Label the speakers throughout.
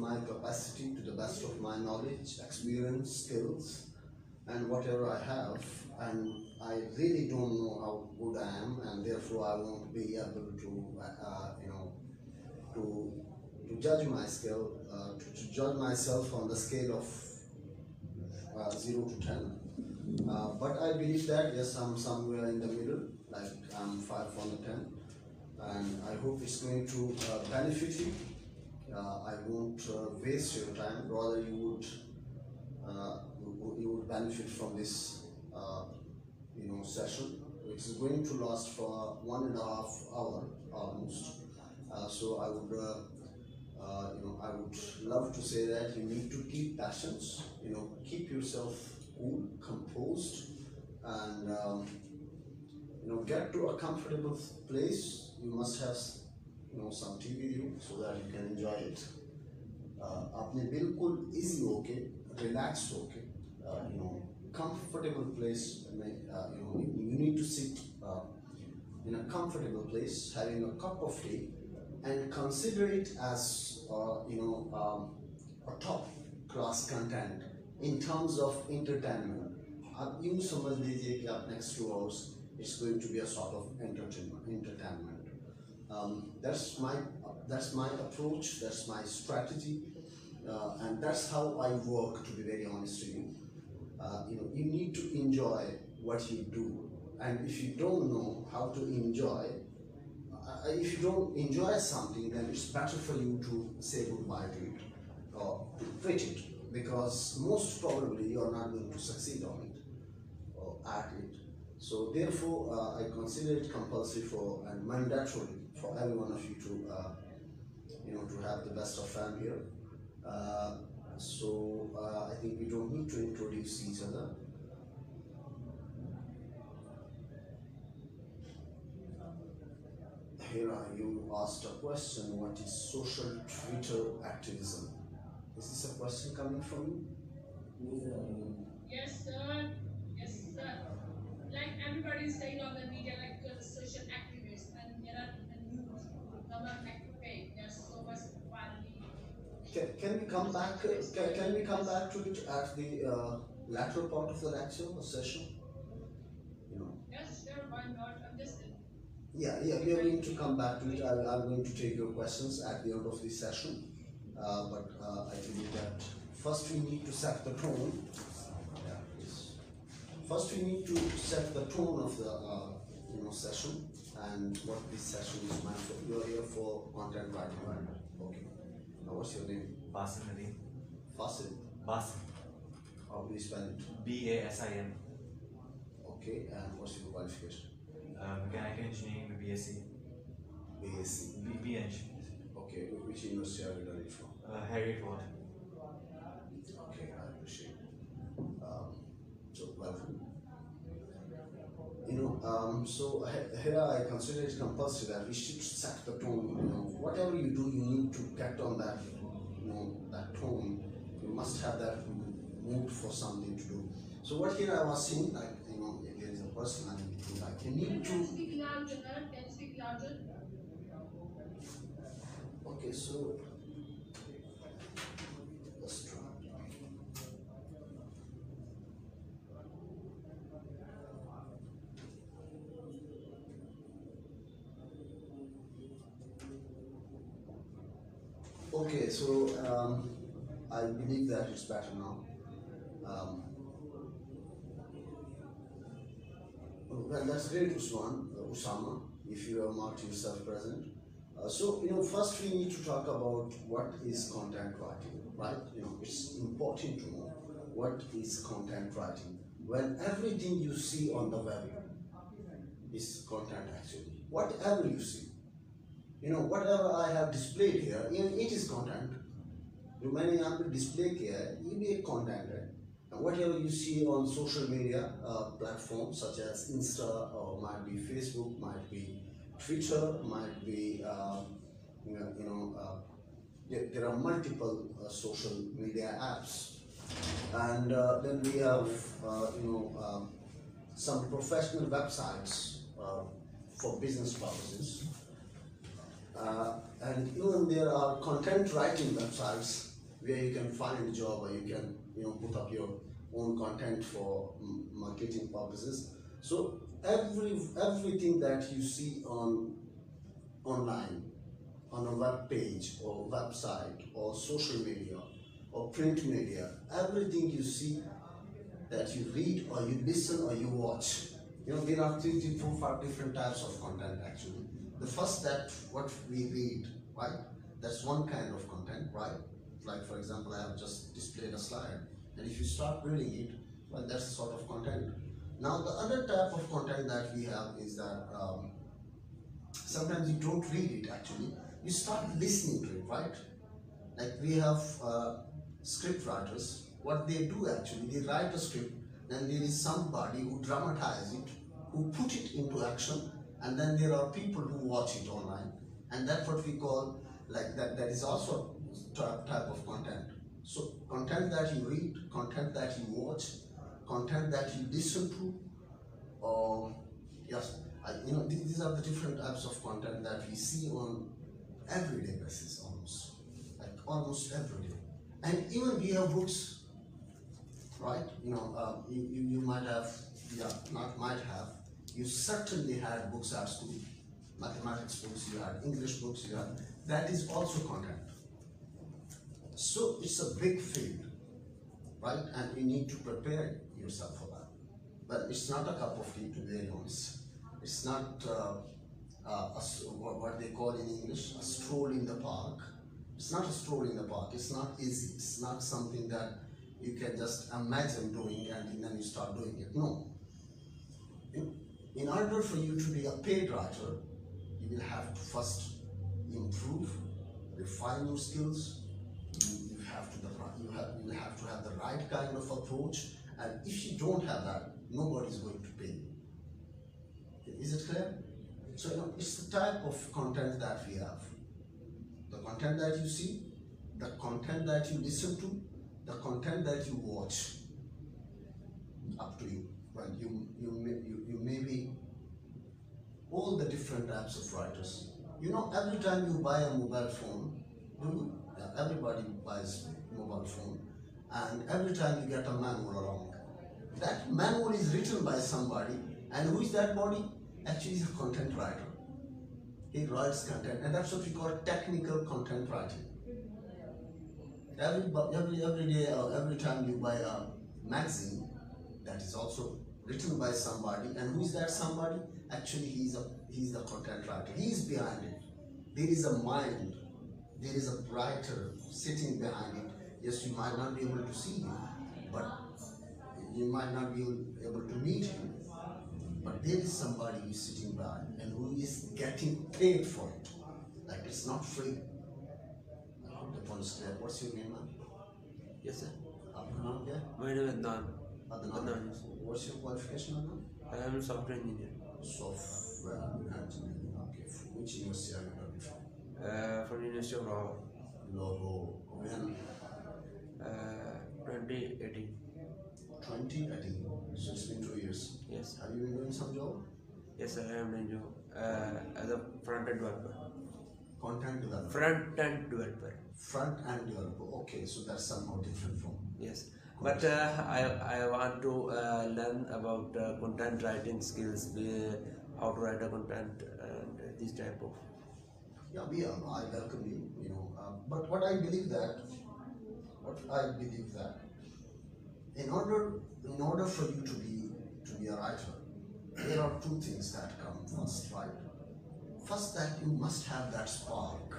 Speaker 1: my capacity, to the best of my knowledge, experience, skills, and whatever I have. And I really don't know how good I am, and therefore I won't be able to, to judge my skill, to judge myself on the scale of 0 to 10. But I believe that yes, I'm somewhere in the middle, like I'm 5 on the 10, and I hope it's going to benefit you. I won't waste your time. Rather, you would benefit from this, session, which is going to last for 1.5 hours almost. So I would love to say that you need to keep patience. Keep yourself cool, composed, and get to a comfortable place. You must have some tea with you so that you can enjoy it. आपने बिल्कुल easy होके, relaxed होके, comfortable place you need to sit in a comfortable place, having a cup of tea, and consider it as a top class content in terms of entertainment. आप यूँ समझ लीजिए कि आप next 2 hours it's going to be a sort of entertainment. That's my approach, that's my strategy, and that's how I work, to be very honest with you. You need to enjoy what you do, and if you don't know how to enjoy, if you don't enjoy something, then it's better for you to say goodbye to it or to quit it, because most probably you are not going to succeed on it or at it. So therefore, I consider it compulsory and mandatory for every one of you to to have the best of fun here. I think we don't need to introduce each other. Here you asked a question: what is social Twitter activism? Is this a question coming from you?
Speaker 2: Yes, sir. Yes, sir. Like everybody is saying on the media, like you're a social activist, and there are the news come up like fake. There's so much quality.
Speaker 1: Can we come back? Can we come back to it at the latter part of the lecture or session?
Speaker 2: Yes, sure. Why not? I'm just.
Speaker 1: Yeah, we are going to come back to it. I'm going to take your questions at the end of the session. But I believe that first we need to set the tone. Yeah, please. First we need to set the tone of the session and what this session is meant for. You are here for content writing, right? Okay. Now what's your name?
Speaker 3: Basim Nadeem.
Speaker 1: Fasil.
Speaker 3: Basim.
Speaker 1: How do you spell it?
Speaker 3: BASIM.
Speaker 1: Okay, and what's your qualification?
Speaker 3: Mechanical Engineering, BSc.
Speaker 1: BSc.
Speaker 3: BEng.
Speaker 1: Okay, which university are you learning from?
Speaker 3: Harriet Watt.
Speaker 1: Okay, I appreciate it. So welcome. So here I consider it compulsory that we should set the tone. Whatever you do, you need to get on that, that tone. You must have that mood for something to do. So what here I was seeing, like, there is a person I need to, like, you need to.
Speaker 2: Can you speak louder? Can you speak louder?
Speaker 1: Okay, so let's try. Okay, so I believe that it's better now. Well, that's great, Usama, if you have marked yourself present. First we need to talk about what is content writing, right? It's important to know what is content writing. When everything you see on the web is content actually. Whatever you see. Whatever I have displayed here, it is content. जो मैंने यहाँ पे display किया है, ये भी एक content है. And whatever you see on social media platforms such as Insta, or might be Facebook, might be Twitter, might be there are multiple social media apps, and then we have some professional websites for business purposes, and even there are content writing websites where you can find a job or you can put up your own content for marketing purposes. So everything that you see online, on a web page or website or social media or print media, everything you see, that you read or you listen or you watch, there are 3 to 4 5 different types of content actually. The first, that what we read, right, that's one kind of content, right? Like for example, I have just displayed a slide, and if you start reading it, well, that's the sort of content. Now the other type of content that we have is that sometimes you don't read it actually, you start listening to it, right? Like we have script writers. What they do actually, they write a script, then there is somebody who dramatizes it, who put it into action, and then there are people who watch it online, and that's what we call, like, that is also type of content. So content that you read, content that you watch, content that you listen to, yes, these are the different types of content that we see on everyday basis, almost every day. And even we have books, right? You might have, not might have, you certainly had books at school, mathematics books, you had English books, you had, that is also content. So it's a big field, right? And you need to prepare yourself for that. But it's not a cup of tea, to be very honest. It's not what they call in English a stroll in the park. It's not a stroll in the park. It's not easy. It's not something that you can just imagine doing and then you start doing it. No. In order for you to be a paid writer, you will have to first improve, refine your skills. You will have to have the right kind of approach. And if you don't have that, nobody is going to pay you. Is it clear? So it's the type of content that we have. The content that you see, the content that you listen to, the content that you watch. Up to you. Well, you may be all the different types of writers. Every time you buy a mobile phone, everybody buys mobile phone, and every time you get a manual along, that manual is written by somebody, and who is that body? Actually, he's a content writer. He writes content, and that's what we call technical content writing. Every day or every time you buy a magazine, that is also written by somebody, and who is that somebody? Actually, he's the content writer. He is behind it. There is a mind. There is a writer sitting behind it. Yes, you might not be able to see him, but you might not be able to meet him. But there is somebody who is sitting by and who is getting paid for it. Like, it's not free. I hope the point is clear. What's your name, man?
Speaker 4: Yes, sir.
Speaker 1: Aapka naam kya hai?
Speaker 4: My name is Adnan.
Speaker 1: Adnan. What's your qualification, Adnan?
Speaker 4: I am a software engineer.
Speaker 1: Software engineering. Okay. Which university are you coming from?
Speaker 4: From University of Lahore.
Speaker 1: Lahore. When?
Speaker 4: 2018.
Speaker 1: 2018. So it's been 2 years.
Speaker 4: Yes.
Speaker 1: Have you been doing some job?
Speaker 4: Yes, sir. I am doing job as a front-end developer.
Speaker 1: Content developer.
Speaker 4: Front-end developer.
Speaker 1: Front-end developer. Okay, so that's somehow different from.
Speaker 4: Yes. But I want to learn about content writing skills, how to write a content and this type of.
Speaker 1: Yeah, I welcome you. But what I believe that, in order for you to be a writer, there are 2 things that come first, right? First, that you must have that spark.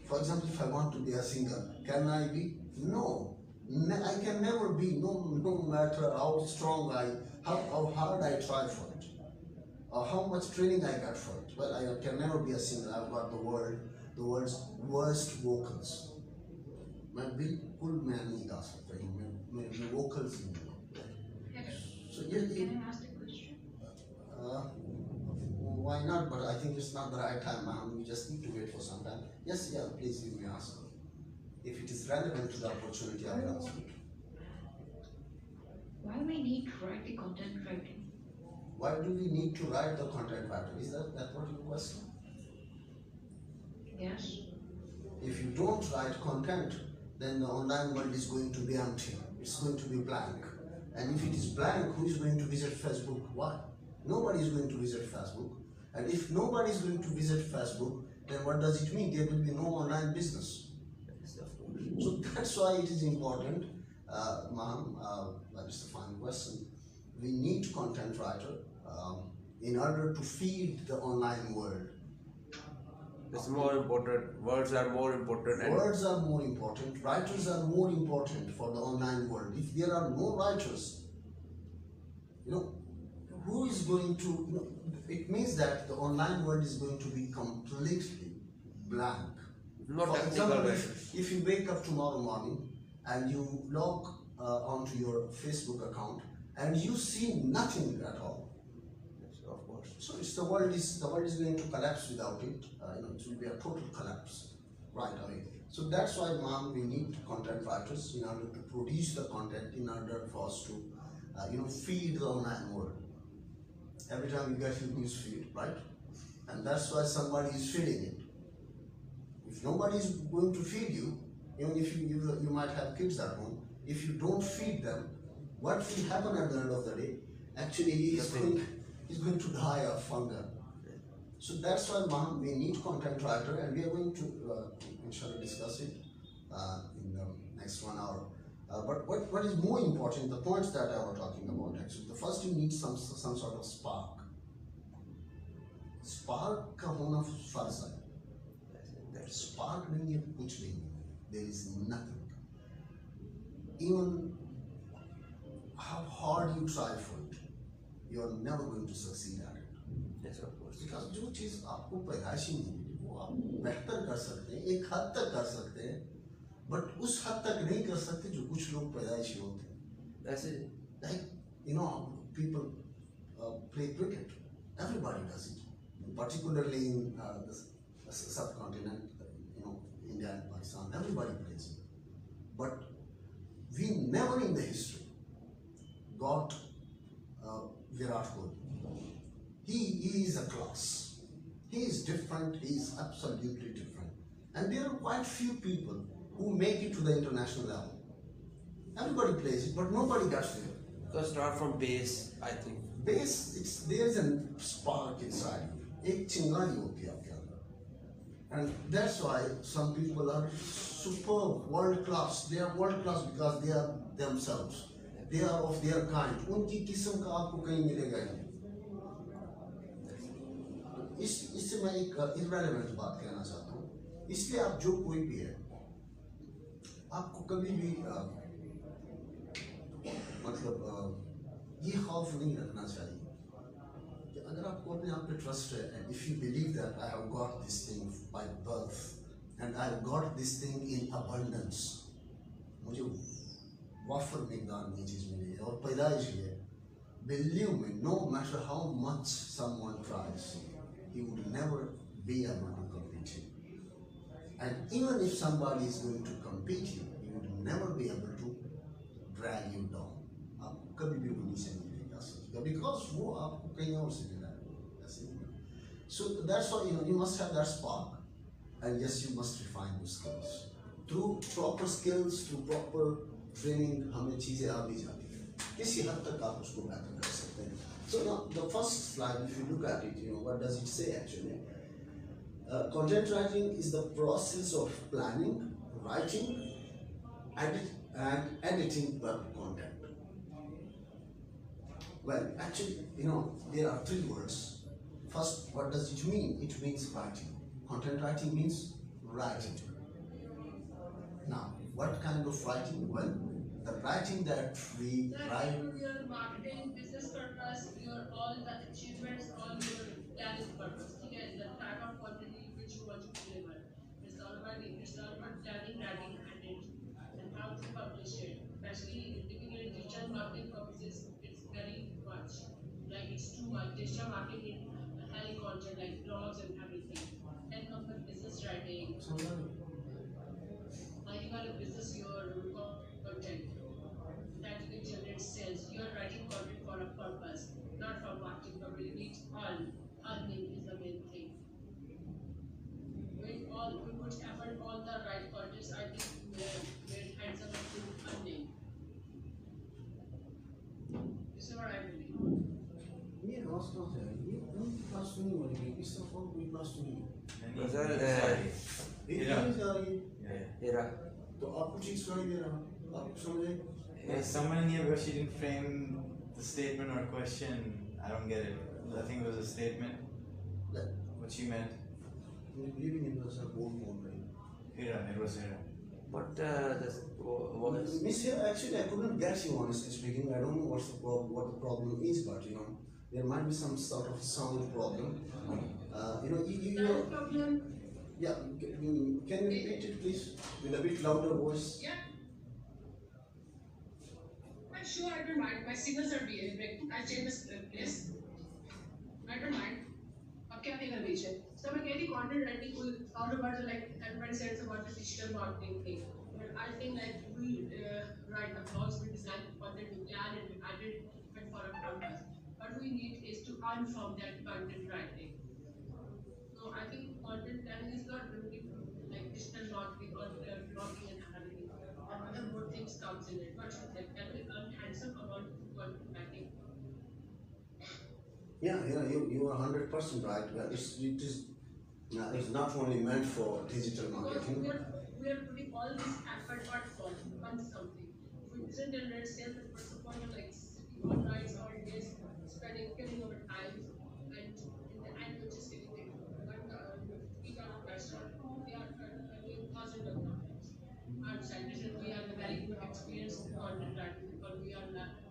Speaker 1: For example, if I want to be a singer, can I be? No, I can never be. No matter how strong how hard I try for it, or how much training I got for it. Well, I can never be a singer. I've got the world's worst vocals. मैं बिल्कुल मैं नहीं गा सकता हूँ, मेरे vocals ही नहीं। So
Speaker 2: Can I ask a question?
Speaker 1: Why not? But I think it's not the right time, ma'am. We just need to wait for some time. Yes, yeah, please give me an answer. If it is relevant to the opportunity, I will answer it.
Speaker 5: Why we need to write the content writing?
Speaker 1: Why do we need to write the content writer? Is that what your question?
Speaker 5: Yes.
Speaker 1: If you don't write content, then the online world is going to be empty. It's going to be blank. And if it is blank, who is going to visit Facebook? Why? Nobody is going to visit Facebook. And if nobody is going to visit Facebook, then what does it mean? There will be no online business. So that's why it is important, ma'am, that is the final question. We need content writer in order to feed the online world.
Speaker 4: It's more important. Words are more important. And
Speaker 1: Words are more important, writers are more important for the online world. If there are no writers, who is going to, it means that the online world is going to be completely blank.
Speaker 4: not
Speaker 1: For
Speaker 4: technical
Speaker 1: example,
Speaker 4: writers.
Speaker 1: if you wake up tomorrow morning and you log onto your Facebook account and you see nothing at all,
Speaker 4: Yes, of course.
Speaker 1: so it's the world is going to collapse without it. It will be a total collapse right away. So that's why, ma'am, we need content writers in order to produce the content, in order for us to, feed the online world. Every time you get your news feed, right? And that's why somebody is feeding it. If nobody is going to feed you, even if you might have kids at home, if you don't feed them, what will happen at the end of the day? Actually, he is going to die of hunger. So that's why, ma'am, we need content writer, and we are going to inshallah discuss it in the next 1 hour. But what is more important, the points that I was talking about, actually, the first you need some sort of spark. Spark का होना फर्ज है. That spark नहीं है कुछ नहीं. There is nothing. Even how hard you try for it, you are never going to succeed at it.
Speaker 4: Yes, of course.
Speaker 1: Because जो चीज आपको पैदाइशी मिली वो आप बेहतर कर सकते हैं, एक हद तक कर सकते हैं, बट उस हद तक नहीं कर सकते जो कुछ लोग पैदाइशी होते हैं.
Speaker 4: That's it.
Speaker 1: Like people play cricket. Everybody does it, particularly in the subcontinent. India and Pakistan. Everybody plays it, but we never in the history got Virat Kohli. He is a class. He is different. He is absolutely different. And there are quite few people who make it to the international level. Everybody plays it, but nobody gets there.
Speaker 4: Because start from base, I think.
Speaker 1: Base, there's a spark inside you. एक चिंगारी होती है आपके अंदर. And that's why some people are superb, world class. They are world class because they are themselves. They are of their kind. उनकी किस्म का आपको कहीं मिलेगा ही नहीं. इससे मैं एक irrelevant बात कहना चाहता हूँ. इसलिए आप जो कोई भी है, आपको कभी भी ये खौफ नहीं रखना चाहिए कि अगर आपको अपने आप पे ट्रस्ट है, and if you believe that I have got this thing by birth and I have got this thing in abundance, मुझे वाफर मिकदार में चीज़ मिली है और पैदाइश है. Believe me, no matter how much someone tries, he would never be able to compete you. And even if somebody is going to compete you, he would never be able to drag you down. आप कभी भी वो नीचे नहीं लेगा सकता, because वो आपको कहीं और से मिला है, ऐसे नहीं. So that's why you must have that spark, and yes, you must refine your skills through proper skills, through proper training. हमें चीजें आ भी जाती हैं, किसी हद तक आप उसको बेहतर कर सकते हैं. So now the first slide, if you look at it, what does it say actually? Content writing is the process of planning, writing, and editing web content. Well, actually, there are three words. First, what does it mean? It means writing. Content writing means writing. Now, what kind of writing? Well, the writing that we write.
Speaker 2: Your marketing, business purpose, your all the achievements, all your planning purpose. Okay, the type of quantity which you want to deliver. It's all about planning, writing, and how to publish it. Especially typically digital marketing purposes, it's very much like it's too much. Digital marketing in high content like blogs and everything. Then comes the business writing. You are a business, your content that you can generate sales. You are writing content for a purpose, not for marketing purpose. You need earn. Earning is the main thing. Doing all
Speaker 1: पास कहाँ से आई? ये उनकी class तो नहीं हो रही, इस तरफ और कोई क्लास तो नहीं है।
Speaker 4: सर,
Speaker 1: एक ही से आ रही है,
Speaker 4: Hira.
Speaker 1: तो आपको ठीक सुनाई दे रहा, आप समझे?
Speaker 3: There's someone in here, but she didn't frame the statement or question. I don't get it. I think it was a statement. What she meant.
Speaker 1: Living in the board mode, right?
Speaker 3: Hira, it was Hira.
Speaker 4: But this was
Speaker 1: Miss here, actually, I couldn't get you honestly speaking. I don't know what the problem is, but you know, there might be some sort of sound problem. You know,
Speaker 2: No problem.
Speaker 1: yeah. Can you repeat it, please, with a bit louder voice?
Speaker 2: Yeah. I'm sure I don't mind. My signals are behaving. I change this place. I don't mind. अब क्या देगा विषय? So मैं कहती content writing कोई all about like everybody says about the digital marketing thing. But I think like we write the blogs, we design the content, we plan it, we edit it for a purpose. What we need is to earn from that content writing. So I think content planning is not limited to like digital marketing or blogging and everything. And other more things comes in it. But can we earn handsome amount of content writing?
Speaker 1: Yeah, you are 100% right. Well, it's not only meant for digital
Speaker 2: Because
Speaker 1: marketing.
Speaker 2: we are putting all this effort on something. If we didn't generate sales, the first of all, like sitting all nights, all days, killing our time, and in the end, we're just getting it. But each of restaurant, they are doing thousands of dollars. Our scientists, we have a very good experience in content writing because we are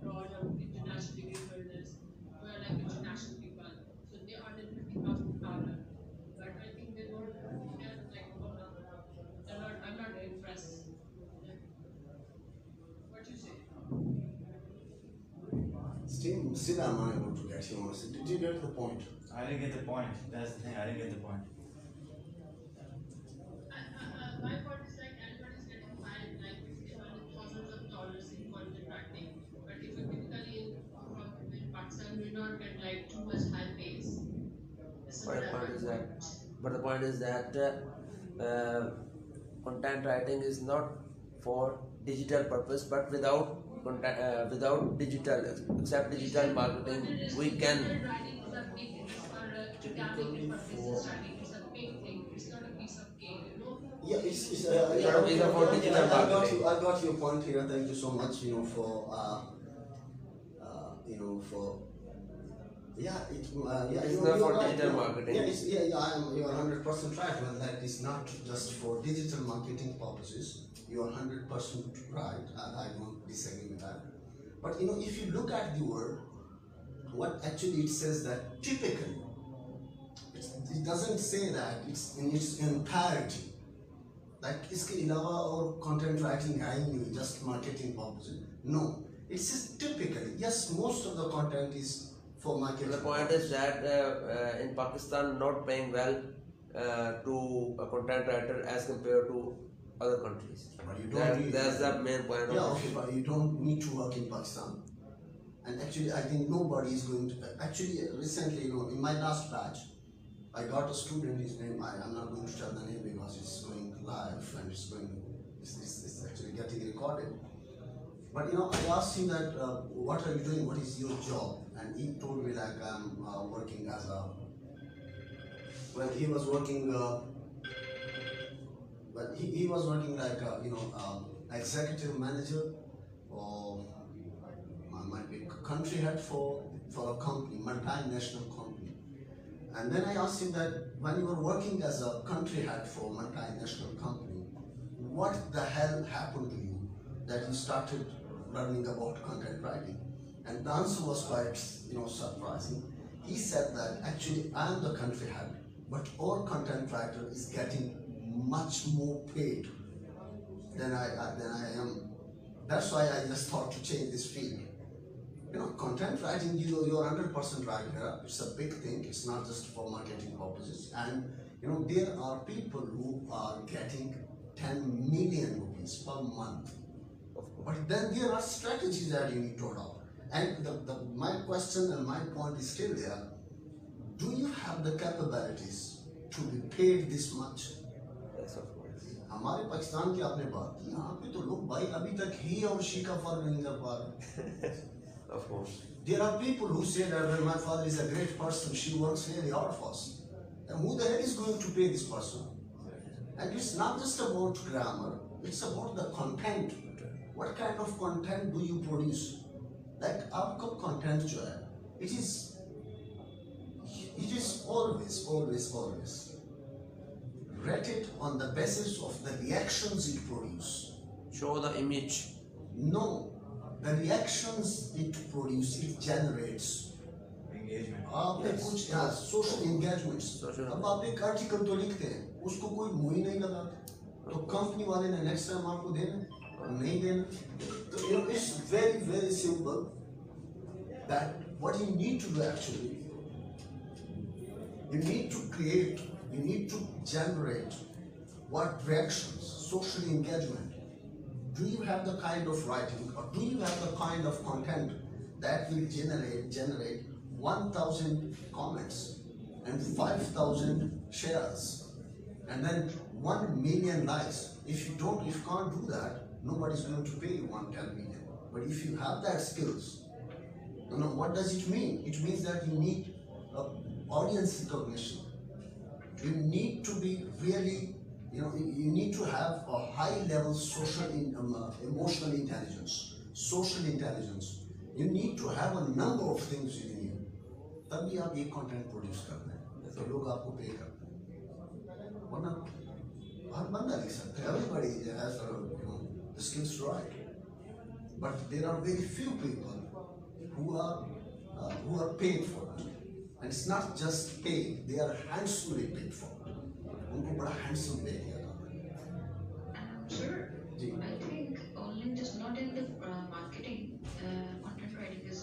Speaker 2: broad of international degree holders. We are like international people, so they are the $50,000. But I think they don't. They are like, I'm not impressed. What you say?
Speaker 1: Still, I'm unable to get you honestly. Did you get the point?
Speaker 3: I didn't get the point. That's the thing. I didn't get the point.
Speaker 2: My point is like everybody's getting paid like thousands of dollars in content writing, but if you typically in Pakistan, we not get like too much high pays.
Speaker 4: But the point is that content writing is not for digital purpose, but without digital, except digital marketing, we can.
Speaker 2: Writing is a big thing for academic purposes. Writing is a big thing. It's not a piece of cake, you know.
Speaker 1: Yeah, it's
Speaker 4: not a visa for digital marketing.
Speaker 1: I got your point here. Thank you so much. For
Speaker 4: It's
Speaker 1: you're
Speaker 4: not for
Speaker 1: right,
Speaker 4: digital marketing.
Speaker 1: You're 100% right. Well, that is not just for digital marketing purposes. You are 100% right. I don't disagree with that. But you know, if you look at the word, what actually it says that typically, it doesn't say that it's in its entirety. Like इसके अलावा और content writing है ही नहीं, just marketing purposes. No, it says typically. Yes, most of the content is for marketing.
Speaker 4: The point is that in Pakistan, not paying well to a content writer as compared to other countries.
Speaker 1: But you don't need,
Speaker 4: that's the main point.
Speaker 1: Yeah, okay, but you don't need to work in Pakistan. And actually, I think nobody is going to. Actually, recently, in my last batch, I got a student. His name I'm not going to tell the name because it's going live and it's actually getting recorded. But I asked him that what are you doing? What is your job? And he told me like I'm working as a. Well, he was working. But he was working like executive manager or might be country head for a company, multinational company. And then I asked him that when you were working as a country head for a multinational company, what the hell happened to you that you started learning about content writing? And the answer was quite surprising. He said that actually I am the country head, but our content writer is getting much more paid than I am. That's why I just thought to change this field. Content writing, you're 100% right here. It's a big thing. It's not just for marketing purposes. And there are people who are getting 10 million rupees per month. But then there are strategies that you need to adopt. And my question and my point is still there. Do you have the capabilities to be paid this much?
Speaker 4: Yes, of course.
Speaker 1: हमारे पाकिस्तान की आपने बात की, यहाँ पे तो लोग भाई अभी तक ही और शी का फर्क नहीं कर पा रहे.
Speaker 4: Of course.
Speaker 1: There are people who say that well, my father is a great person, she works really hard for us. And who the hell is going to pay this person? And it's not just about grammar, it's about the content. What kind of content do you produce? Like आपका content जो है, it is always rated on the basis of the reactions it produces.
Speaker 4: Show the image.
Speaker 1: No, the reactions it produces, it generates.
Speaker 3: Engagement.
Speaker 1: आपने कुछ social engagements
Speaker 4: Social-
Speaker 1: अब आप एक article तो लिखते हैं उसको कोई मुंह ही नहीं लगाता तो कंपनी वाले ने नेक्स्ट टाइम आपको देना और नहीं देना तो it's very simple that what you need to do actually you need to create, you need to generate what reactions, social engagement. Do you have the kind of writing or do you have the kind of content that will generate 1,000 comments and 5,000 shares and then 1 million likes? If you can't do that, nobody's going to pay you 110 million. But if you have that skills, what does it mean? It means that you need audience recognition. You need to be really, you need to have a high level social, emotional intelligence, social intelligence. You need to have a number of things within you. तभी आप ये content produce करते हैं, तो लोग आपको pay करते हैं. वरना हर बंदा लिख सकता है. Everybody has the skills to write. But there are very few people who are paid for it. And it's not just paid; they are handsomely paid for. उनको बड़ा handsome pay किया जाता है.
Speaker 5: Sir,
Speaker 1: ji.
Speaker 5: I think only just not in the marketing, content writing is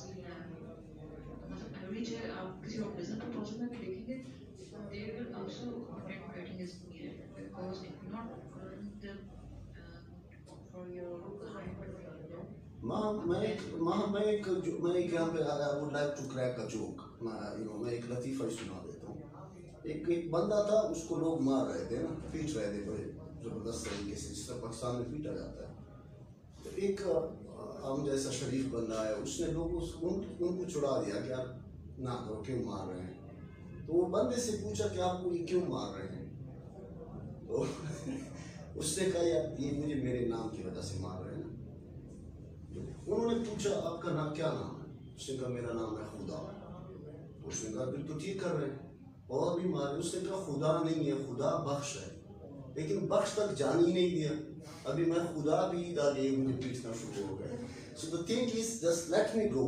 Speaker 5: मतलब every जगह आप किसी और business proposal में भी देखेंगे, there will also content writing is needed because if not for the for your client or your
Speaker 1: मैं एक यहाँ पे I would like to crack a joke. मैं एक लतीफ़ा सुना देता हूँ. एक बंदा था, उसको लोग मार रहे थे ना, पीट रहे थे बड़े जबरदस्त तरीके से, जिस तरह पाकिस्तान में पीटा जाता है. तो एक हम जैसा शरीफ बंदा है, उसने लोग उनको छुड़ा दिया कि यार ना करो, क्यों मार रहे हैं. तो वो बंदे से पूछा कि आपको ये क्यों मार रहे हैं. तो उसने कहा यार ये मुझे मेरे नाम की वजह से मार रहे हैं. उन्होंने पूछा आपका नाम क्या नाम है. उसने कहा मेरा नाम है खुदा. उसने कहा फिर तो ठीक कर रहे हैं, और भी मारे. उसने कहा खुदा नहीं है, खुदा बख्श है, लेकिन बख्श तक जान ही नहीं दिया. अभी मैं खुदा भी डाले मुझे पीटना शुरू हो गए. So the thing is, just let me go.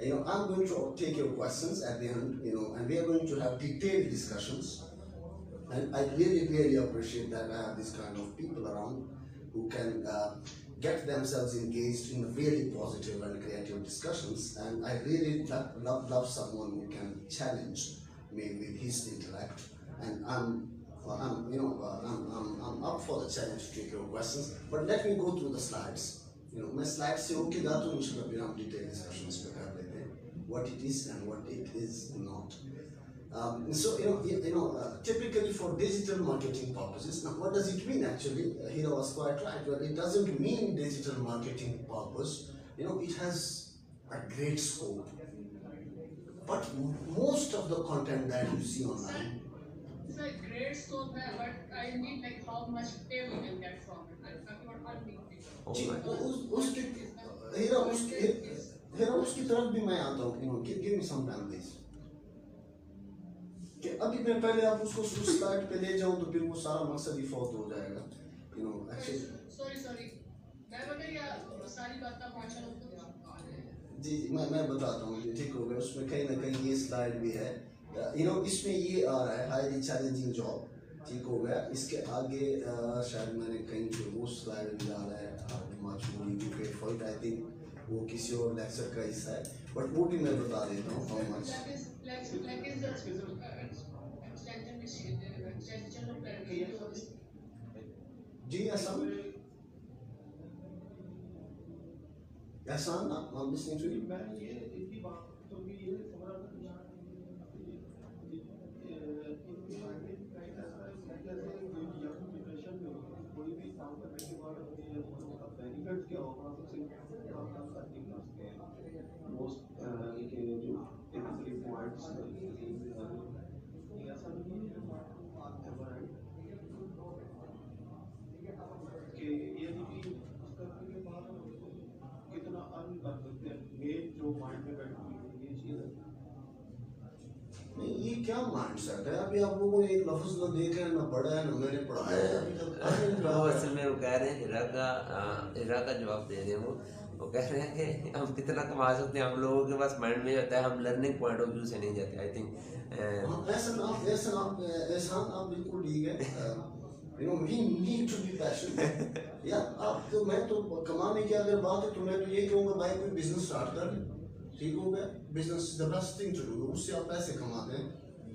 Speaker 1: I'm going to take your questions at the end, and we are going to have detailed discussions. And I really appreciate that I have this kind of people around who can get themselves engaged in really positive and creative discussions. And I really love someone who can challenge me with his intellect. And I'm up for the challenge to take your questions. But let me go through the slides. मैं slides से होके जाता हूँ, इंशाल्लाह फिर हम detailed discussions पे कर लेते हैं what it is and what it is not. So typically for digital marketing purposes, now what does it mean actually? Hira was quite right. Well, it doesn't mean digital marketing purpose. It has a great scope. But most of the content that you see online.
Speaker 2: It's a great scope, but I need like how much pay we can get from it. I'm talking about earning.
Speaker 1: जी, उसकी तरफ भी मैं आता हूँ. Give me some time please. कि अभी मैं पहले आप उसको स्लाइड पे ले जाऊँ तो फिर वो सारा मकसद ही फौत हो जाएगा. Actually.
Speaker 2: Sorry. मैं बताइए सारी बातें पाँच लोगों को.
Speaker 1: जी मैं बताता हूँ. ठीक हो गया. उसमें कहीं ना कहीं ये स्लाइड भी है. इसमें ये आ रहा है हाईली चैलेंजिंग जॉब. ठीक हो गया. इसके आगे शायद मैंने कहीं पे वो स्लाइड भी डाला है. आई थिंक वो किसी और लेक्चर का हिस्सा है, बट वो भी मैं बता देता हूँ हाउ मच. जी Ahsan ना I'm listening to you.
Speaker 6: most mind में बैठा हुआ ये चीज़ है।
Speaker 1: नहीं, ये क्या माइंडसेट है? अभी आप लोगों ने एक लफ्ज ना देखे हैं, ना पढ़ा है, ना मैंने पढ़ाया है अभी तक।
Speaker 4: वो असल में वो कह रहे हैं हीरा का जवाब दे रहे हैं वो कह रहे हैं कि हम कितना कमा सकते हैं, हम लोगों के पास माइंड में होता है, हम लर्निंग पॉइंट ऑफ व्यू से नहीं जाते। आई थिंक
Speaker 1: ऐसा आप बिल्कुल ठीक है। You know we need to be passionate. या आप तो मैं तो कमाने की अगर बात है तो मैं तो ये कहूँगा भाई कोई बिजनेस स्टार्ट कर, ठीक हो गया, business the best thing to do, उससे आप पैसे कमाते हैं,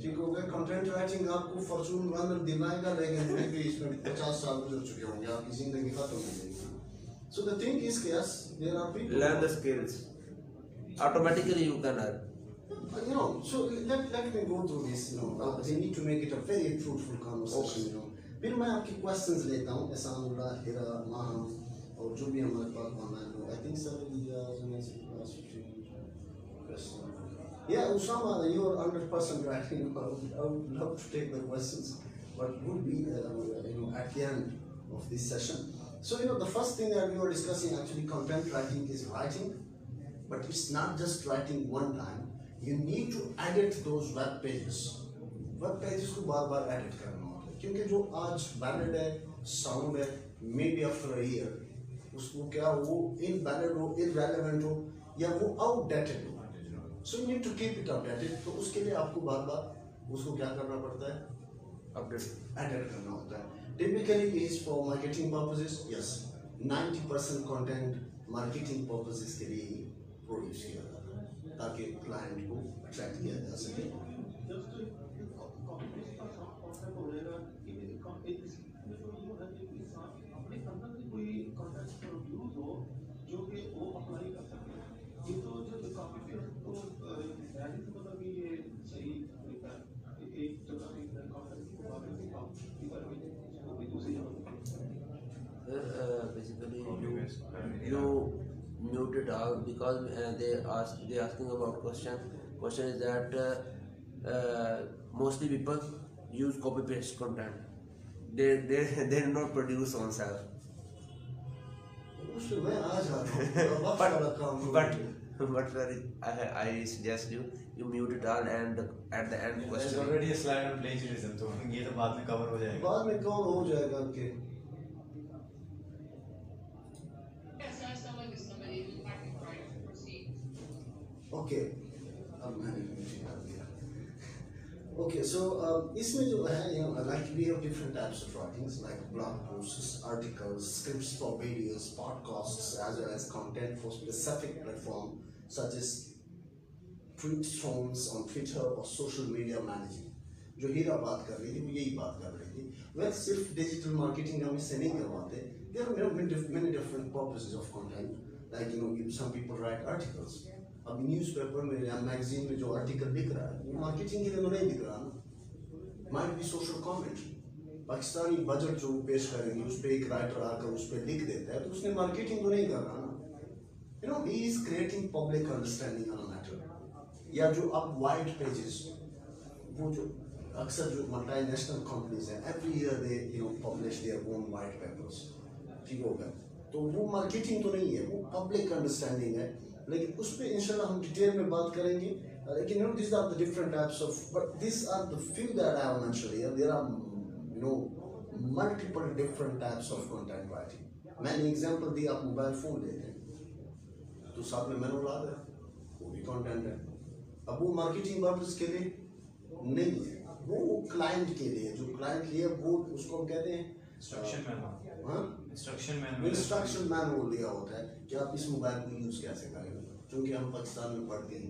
Speaker 1: ठीक हो गया। कंटेंट राइटिंग आपको फॉर्चून रनर दिलाएगा, लेकिन फिर भी इसमें 50 साल गुजर चुके होंगे, आपकी जिंदगी खत्म हो जाएगी। सो द थिंग इज कि yes there are people
Speaker 4: learn the skills, automatically you can earn.
Speaker 1: You know, so let me go through this. You know, they need to make it a very fruitful conversation. You know, फिर मैं आपकी questions लेता हूँ, एहसानुल्लाह, हिरा, माहम और जो भी हमारे पास online हो। I think yeah, Usama, you are 100% right. You know, I would love to take the questions, but would be you know at the end of this session. So you know, the first thing that we were discussing actually, content writing is writing, but it's not just writing one time. You need to edit those web pages. Web pages को बार बार edit करना होता है, क्योंकि जो आज valid है, sound है, maybe after a year, उसको क्या वो invalid हो, irrelevant हो, या वो outdated हो. So you need to keep it updated. तो उसके लिए आपको बार बार उसको क्या करना पड़ता है? Edit करना होता है. Typically it is for marketing purposes. Yes, 90% content marketing purposes के लिए ही produce किया जाता है, ताकि client को attract किया जा सके.
Speaker 6: जस्ट कॉम्पिटिशन का कॉन्सेप्ट हो जाएगा कि इसमें तो ये है कि अपने अंदर से कोई कंटेंट प्रोड्यूस हो जो कि वो अप्लाई कर सके। ये तो जब कॉपी पेस्ट तो वैसे तो मतलब कि ये सही तरीका है, एक जगह पे कंटेंट को बाकी से कॉपी करके इसको भी दूसरी जगह
Speaker 4: Basically you mute it out because they asking about question is that mostly people use copy paste content, they do not produce on self.
Speaker 1: उसमें मैं आ जाता हूँ, वक्त वाला काम हो गया.
Speaker 4: But I suggest you mute it all and at the end
Speaker 3: There's
Speaker 4: question.
Speaker 3: already a slide on plagiarism, तो ये तो बाद में cover हो जाएगा.
Speaker 1: बाद में कौन हो जाएगा आपके?
Speaker 2: Yes, I sound like somebody who might be trying to proceed.
Speaker 1: Okay, अब मैंने मुझे कर दिया. Okay, so इसमें जो है, you know, like we have different types of writings like blog posts, articles, scripts for videos, podcasts, as well as content for specific platform such as tweet songs on Twitter or social media managing. जो हीरा बात कर रही थी वो यही बात कर रही थी. वह सिर्फ डिजिटल मार्केटिंग हम इससे नहीं करवाते. There are many different purposes of content. Like you know, some people write articles. अब न्यूज़पेपर में या मैगजीन में जो आर्टिकल लिख रहा है वो मार्केटिंग के लिए तो नहीं लिख रहा ना. Might be social commentary. Pakistani budget जो पेश करेंगे उस पर एक राइटर आकर उस पर लिख देता है तो उसने मार्केटिंग तो नहीं कर रहा ना. You know he is creating public understanding on a matter. या जो अब वाइट पेजेस, वो जो अक्सर जो मल्टीनेशनल कंपनीज हैं, every year they you know publish their own white papers, ठीक हो गया. तो वो मार्केटिंग तो नहीं है, वो पब्लिक अंडरस्टैंडिंग है. लेकिन उस पर इंशाल्लाह हम डिटेल में बात करेंगे. लेकिन you know, these are the different types of, but these are the few that I have mentioned here. There are you know multiple different types of content writing. मैंने एग्जांपल दिया, आप मोबाइल फोन लेते हैं तो साथ में manual आता है, वो भी कंटेंट है. अब वो मार्केटिंग पर्पस के लिए नहीं है, वो क्लाइंट के लिए, जो क्लाइंट लिए वो उसको हम कहते हैं
Speaker 3: Instruction manual.
Speaker 1: हाँ, इंस्ट्रक्शन मैनुअल दिया होता है कि आप इस मोबाइल को यूज कैसे करेंगे. क्योंकि हम पाकिस्तान में पढ़ते हैं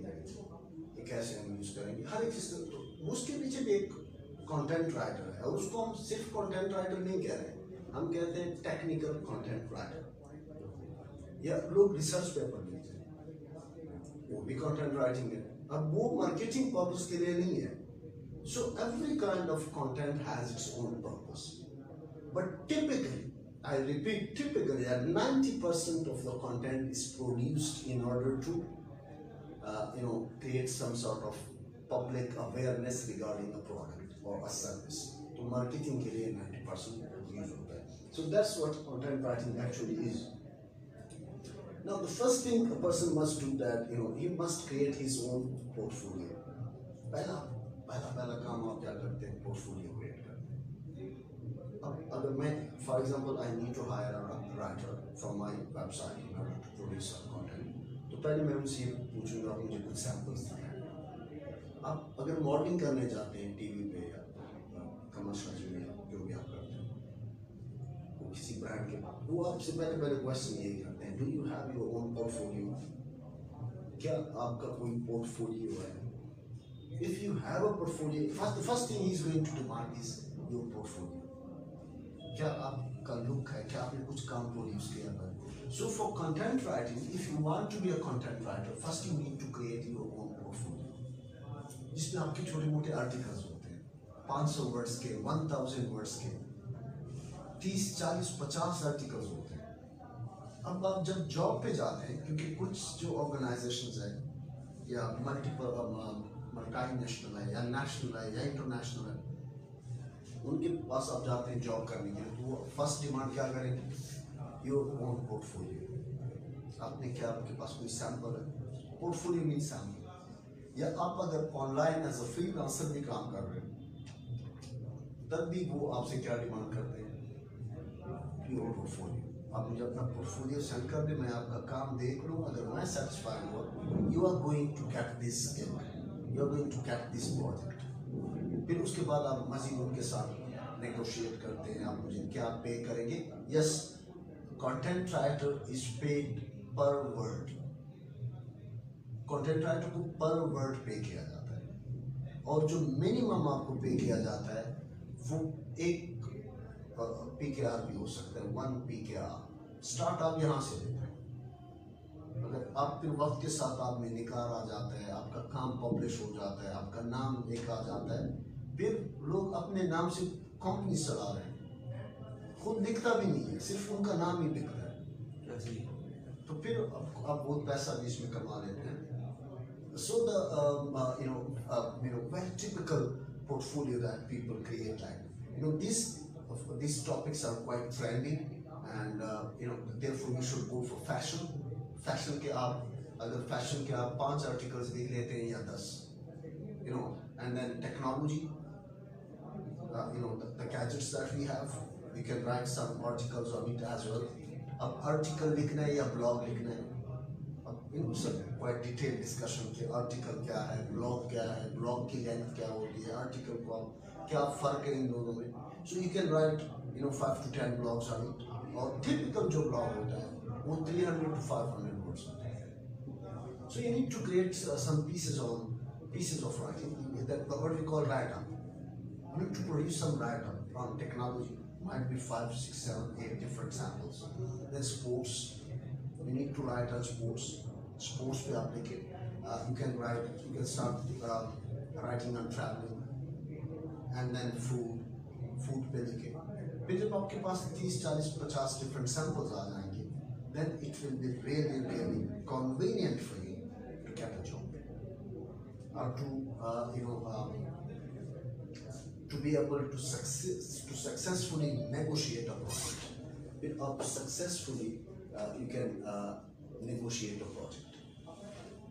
Speaker 1: कि कैसे हम यूज करेंगे हर एक सिस्टम, तो उसके पीछे भी एक कंटेंट राइटर है. और उसको हम सिर्फ कंटेंट राइटर नहीं कह रहे, हम कहते हैं टेक्निकल कंटेंट राइटर. या लोग रिसर्च पेपर लिखते हैं, वो भी कंटेंट राइटिंग है. अब वो मार्केटिंग पर्पस के लिए नहीं है. So every kind of content has its own purpose. But typically, I repeat, typically, 90% of the content is produced in order to, you know, create some sort of public awareness regarding a product or a service. So marketing के लिए 90% use होता है. So that's what content writing actually is. Now, the first thing a person must do that, he must create his own portfolio. पहला काम आप क्या करते हैं? Portfolio create करते हैं. अब अगर मैं, for example, I need to hire a writer from my website in order to produce some content, तो पहले मैं उनसे ये पूछूंगा मुझे कुछ सैम्पल्स दिखाएं. आप अगर मॉडलिंग करने जाते हैं टीवी पे या कमर्शियल में जो भी आप करते हैं, वो किसी ब्रांड के, वो आपसे पहले क्वेश्चन यही करते हैं, do you have your own portfolio? क्या आपका कोई पोर्टफोलियो है? If you have a portfolio, the first thing he's going to demand is your portfolio. क्या आपका लुक है? क्या आपने कुछ काम प्रोड्यूस किया है? So for content writing, if you want to be a content writer, first you need to create your own portfolio. जिसमें आपके छोटे मोटे आर्टिकल्स होते हैं, 500 वर्ड्स के, 1000 वर्ड्स के, 30, 40, 50 आर्टिकल्स होते हैं. अब आप जब जॉब पे जाते हैं, क्योंकि कुछ जो ऑर्गेनाइजेशंस हैं या मल्टीनेशनल है या नेशनल है या इंटरनेशनल है, उनके पास आप जाते हैं जॉब करने के लिए, तो वो फर्स्ट डिमांड क्या करेंगे? Your own portfolio. आपने क्या, आपके पास कोई सैम्पल है? Portfolio mean sample. या आप अगर ऑनलाइन एज अ फ्रीलांसर भी काम कर रहे हैं, तब भी वो आपसे क्या डिमांड करते हैं? Your portfolio. आप मुझे अपना पोर्टफोलियो सेंड कर दें, मैं आपका काम देख लूँ, अगर मैं सेटिस्फाइड हुआ, you are going to get this gig, you are going to get this project. फिर उसके बाद आप मजीद उनके साथ नेगोशिएट करते हैं, आप मुझे क्या पे करेंगे? Yes, content writer is paid पर वर्ड. कंटेंट राइटर को पर वर्ड पे किया जाता है, और जो मिनिमम आपको पे किया जाता है वो एक PKR भी हो सकता है, 1 PKR. स्टार्ट आप यहाँ से लेते हैं. अगर आप फिर वक्त के साथ आप में निखार आ जाता है, आपका काम पब्लिश हो जाता है, आपका नाम एक आ जाता है, फिर लोग अपने नाम से कंपनी चला रहे हैं, खुद दिखता भी नहीं है, सिर्फ उनका नाम ही दिखता है, तो फिर आप बहुत पैसा भी इसमें कमा लेते हैं. So the very typical portfolio that people create, like these topics are quite trendy, and therefore you should go for fashion. Fashion के आप अगर फैशन के आप 5 आर्टिकल्स देख लेते हैं या 10, and then technology, the gadgets that we have, we can write some articles on it as well. अब आर्टिकल लिखना है या ब्लॉग लिखना है, अब सब quite detailed discussion कि आर्टिकल क्या है, ब्लॉग क्या है, ब्लॉग की लेंथ क्या होती है, आर्टिकल को आप क्या फर्क है इन दोनों में. So you can write 5 to 10 blogs on it, और typical जो ब्लॉग होता है वो 300 to 500 words होता है. So you need to create some pieces of writing, that what we call write-up. You need to produce some write-up on technology. Might be 5, 6, 7, 8 different samples. Then sports, you need to write on sports. Sports पे आप लिखे. You can start writing on traveling, and then food पे लिखे. फिर जब आपके पास 30, 40, 50 different samples आ जाएंगे, then it will be really, really convenient for you to get a job, or to be able to successfully negotiate a project. Successfully you can negotiate a project.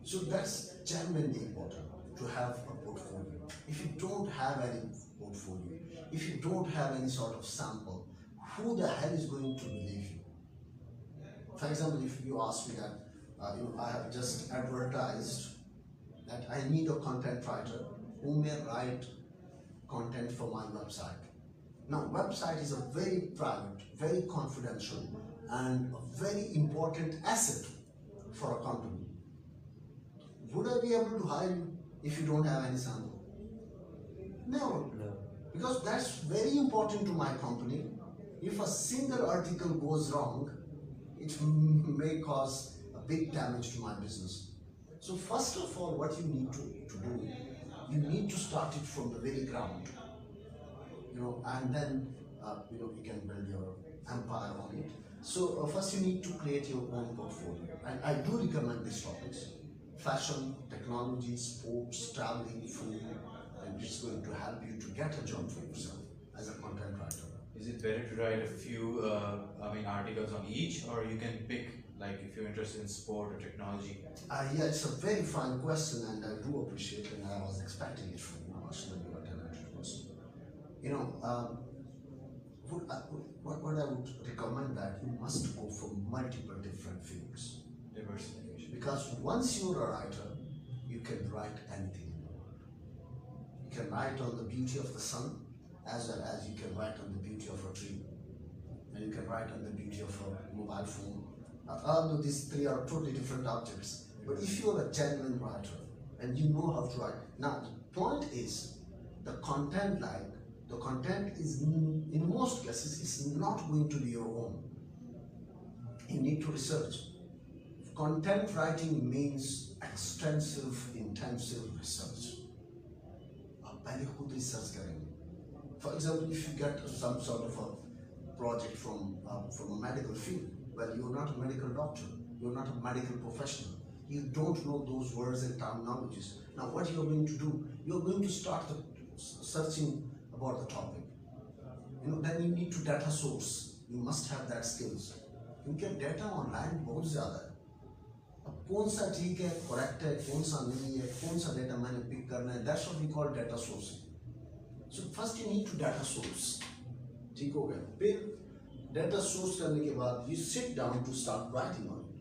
Speaker 1: So that's genuinely important, to have a portfolio. If you don't have any portfolio, if you don't have any sort of sample, who the hell is going to believe you? For example, if you ask me that I have just advertised that I need a content writer who may write content for my website. Now, website is a very private, very confidential, and a very important asset for a company. Would I be able to hire you if you don't have any sample? No. Because that's very important to my company. If a single article goes wrong, it may cause a big damage to my business. So first of all, what you need to do, you need to start it from the very ground, and then you can build your empire on it. So first you need to create your own portfolio, and I do recommend these topics: fashion, technology, sports, traveling, food, and it's going to help you to get a job for yourself as a content writer.
Speaker 3: Is it better to write a few articles on each, or you can pick like if you're interested in sport or technology?
Speaker 1: Yeah, it's a very fine question, and I do appreciate it, and I was expecting it from you, Ashna, you are a talented person. You know, what I would recommend that you must go for multiple different fields.
Speaker 3: Diversification.
Speaker 1: Because once you're a writer, you can write anything in the world. You can write on the beauty of the sun, as well as you can write on the beauty of a tree, and you can write on the beauty of a mobile phone. Although these three are totally different objects, but if you're a genuine writer and you know how to write, now the point is the content is in most cases is not going to be your own. You need to research. Content writing means extensive, intensive research. आप पहले खुद research करेंगे. For example, if you get some sort of a project from a medical field, well, you're not a medical doctor, you're not a medical professional, you don't know those words and terminologies. Now, what you're going to do? You're going to start searching about the topic. You know, then you need to data source. You must have that skills. क्योंकि data online बहुत ज़्यादा है. अब कौन सा ठीक है, correct है, कौन सा नहीं है, कौन सा data मैंने pick करना है, that's what we call data sourcing. So first you need to data source. ठीक हो गया. फिर data source करने के बाद you sit down to start writing on it.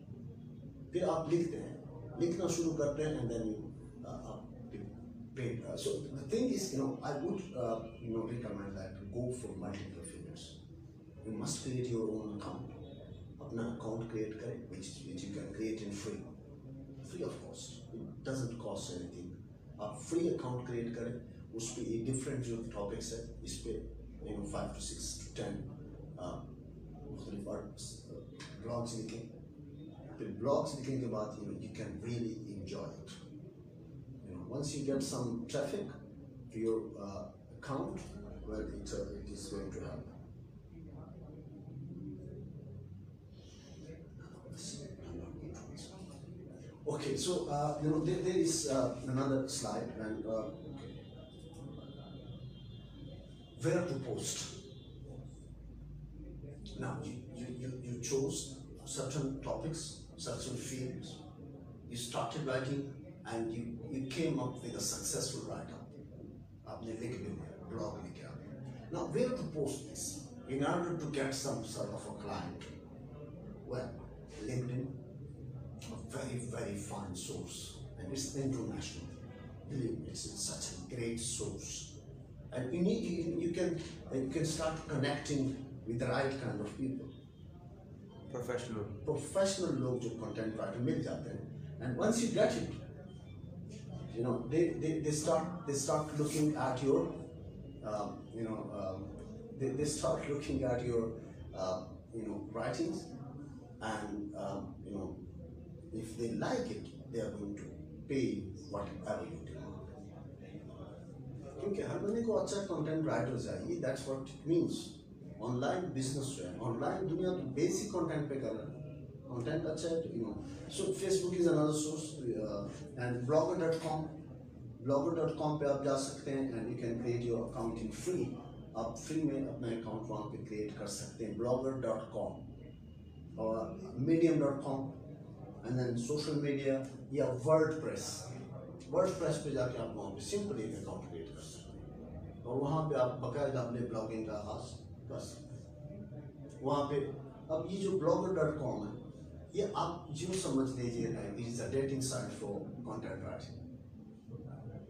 Speaker 1: फिर आप लिखते हैं, लिखना शुरू करते हैं, and then you so the thing is, you know, I would recommend that to go for multiple figures. You must create your own account. अपना account create करें, which you can create in free of cost. It doesn't cost anything. आप free account create करें, उस पे ये different जो topics है, इस पे 5 to 6 to 10 मुख्तलिफ blogs लिखें. फिर blogs लिखने के बाद you can really enjoy it. Once you get some traffic to your account, well, it is going to happen. Okay, so there is another slide, and where to post. Now you chose certain topics, certain fields. You started writing. And you came up with a successful write-up. आपने लिख दिया, blog लिखा. Now where to post this? In order to get some sort of a client, well, LinkedIn, a very, very fine source, and it's international. Believe me, it's such a great source. And you can start connecting with the right kind of people. Professional लोग जो content writer मिल जाते हैं, and once you get it, they start looking at your they start looking at your writings, and if they like it, they are going to pay whatever you demand. क्योंकि हर बंदे को अच्छा content writer चाहिए. That's what it means. Online business जो है, online दुनिया तो basic content पे कर रहा है. Content अच्छा है, So Facebook is another source, and blogger.com पे आप जा सकते हैं, and you can create your account in free. आप free में अपना account वहाँ पे create कर सकते हैं. blogger.com और medium.com, and then social media या WordPress पे जाके आप वहाँ पे simple एक account create कर सकते हैं, और वहाँ पे आप बकायदा अपने blogging का आगाज कर सकते हैं. वहाँ पे अब ये जो blogger.com है, ये आप जो समझ लीजिए ना, it is a dating site for content writing.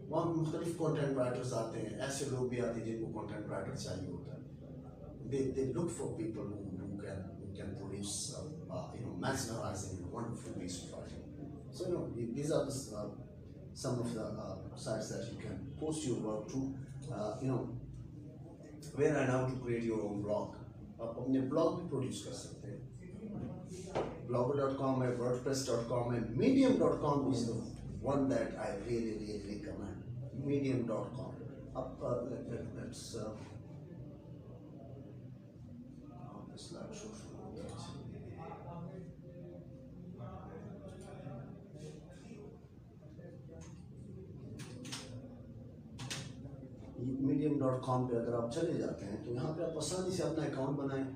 Speaker 1: वहाँ पे मुख्तलिफ content writers आते हैं, ऐसे लोग भी आते हैं जिनको content writer चाहिए होता है. They look for people who can produce mesmerizing, wonderful piece of writing. So these are some of the sites that you can post your work to. Where and how to create your own blog. आप अपने blog भी produce कर सकते हैं. blogger.com है, wordpress.com है, medium.com is the one that I really recommend. medium.com. Let's slide show. medium.com पे अगर आप चले जाते हैं तो यहाँ पे आप आसानी से अपना अकाउंट बनाएं.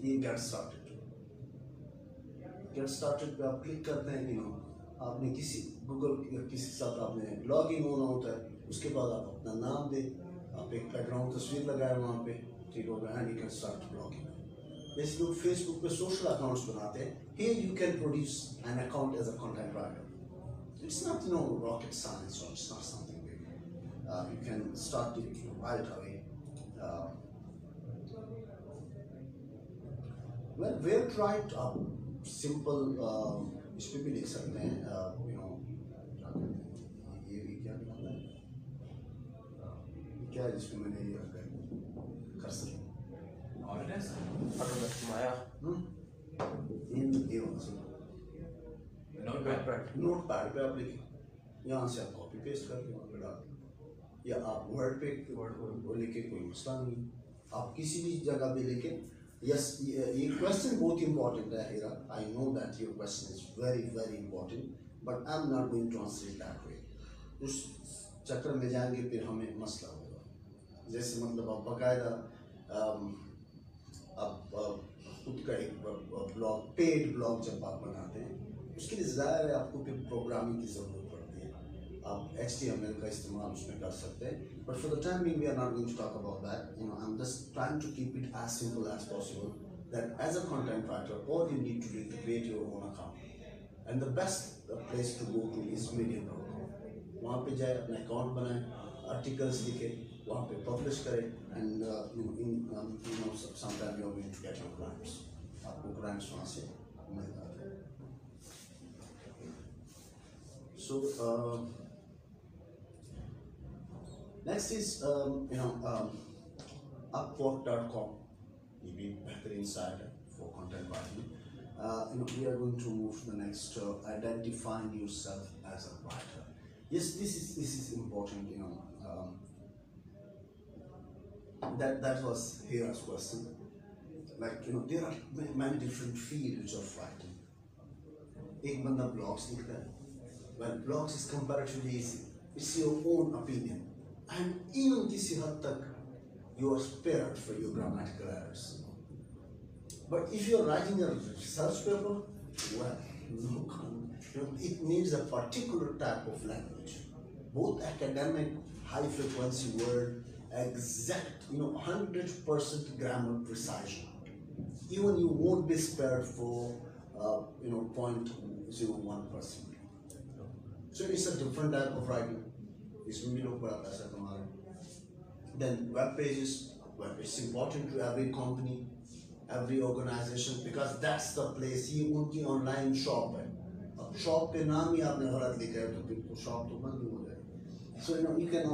Speaker 1: ये गेट स्टार्टेड पे आप क्लिक करते हैं, आपने किसी गूगल या किसी के साथ आपने लॉग इन होना होता है, उसके बाद आप अपना नाम दें, आप एक बैकग्राउंड तस्वीर लगाए वहाँ पे, ठीक होगा, and you can start blogging. जैसे लोग फेसबुक पे सोशल अकाउंट्स बनाते हैं, here you can produce an account as a content writer. It's not rocket science, or it's not something big. You can start it right away. Well, we'll try to simple इस पे भी लिख सकते हैं, ये क्या लिखना है, क्या है जिसमें मैंने ये कर सकते
Speaker 4: माया
Speaker 1: नोटपैड पे आप लिखें, यहाँ से आप कॉपी पेस्ट करके वहाँ पे डाल, या आप वर्ड पे लिखे, कोई मसला नहीं, आप किसी भी जगह पे लिखें। Yes, ये क्वेश्चन बहुत इम्पोर्टेंट है Heera, I know that your question is very very important, but I am not going to answer it that way. उस चक्कर में जाएंगे फिर हमें मसला होगा। जैसे मतलब आप बाकायदा आप खुद का एक ब्लॉग, पेड ब्लॉग जब आप बनाते हैं, उसके लिए ज़ाहिर है आपको फिर प्रोग्रामिंग की ज़रूरत पड़ती है, आप HTML का इस्तेमाल उसमें कर सकते हैं, but for the time being we are not going to talk about that. I am just trying to keep it as simple as possible, that as a content writer all you need to do to create your own account, and the best place to go to is medium.com। वहाँ पे जाए, अपना account बनाए, articles लिखे, वहाँ पे publish करें, and sometime you are going to get your clients, आपको क्लाइंट्स वहाँ से मिल जाते हैं। So next is Upwork.com. ये भी बेहतरीन साइट है for content writing. We are going to move to the next, identifying yourself as a writer. Yes, this is important. That was Hira's question. Like there are many different fields of writing. एक बंदा blogs लिखता है. Well, blogs is comparatively easy. It's your own opinion, and even किसी हद तक you are spared for your grammatical errors. But if you are writing a research paper, well, it needs a particular type of language, both academic, high frequency word, exact, 100% grammar precision. Even you won't be spared for 0.01%. So it's a different type of writing. इसमें भी लोग बड़ा पैसा कमा रहे हैं. Then web pages, well, it's important to every company, every organization, because that's the place. ये उनकी online shop है. अब shop के नाम ही आपने गलत लिखा है तो फिर तो shop तो बंद ही हो जाएगी. So you can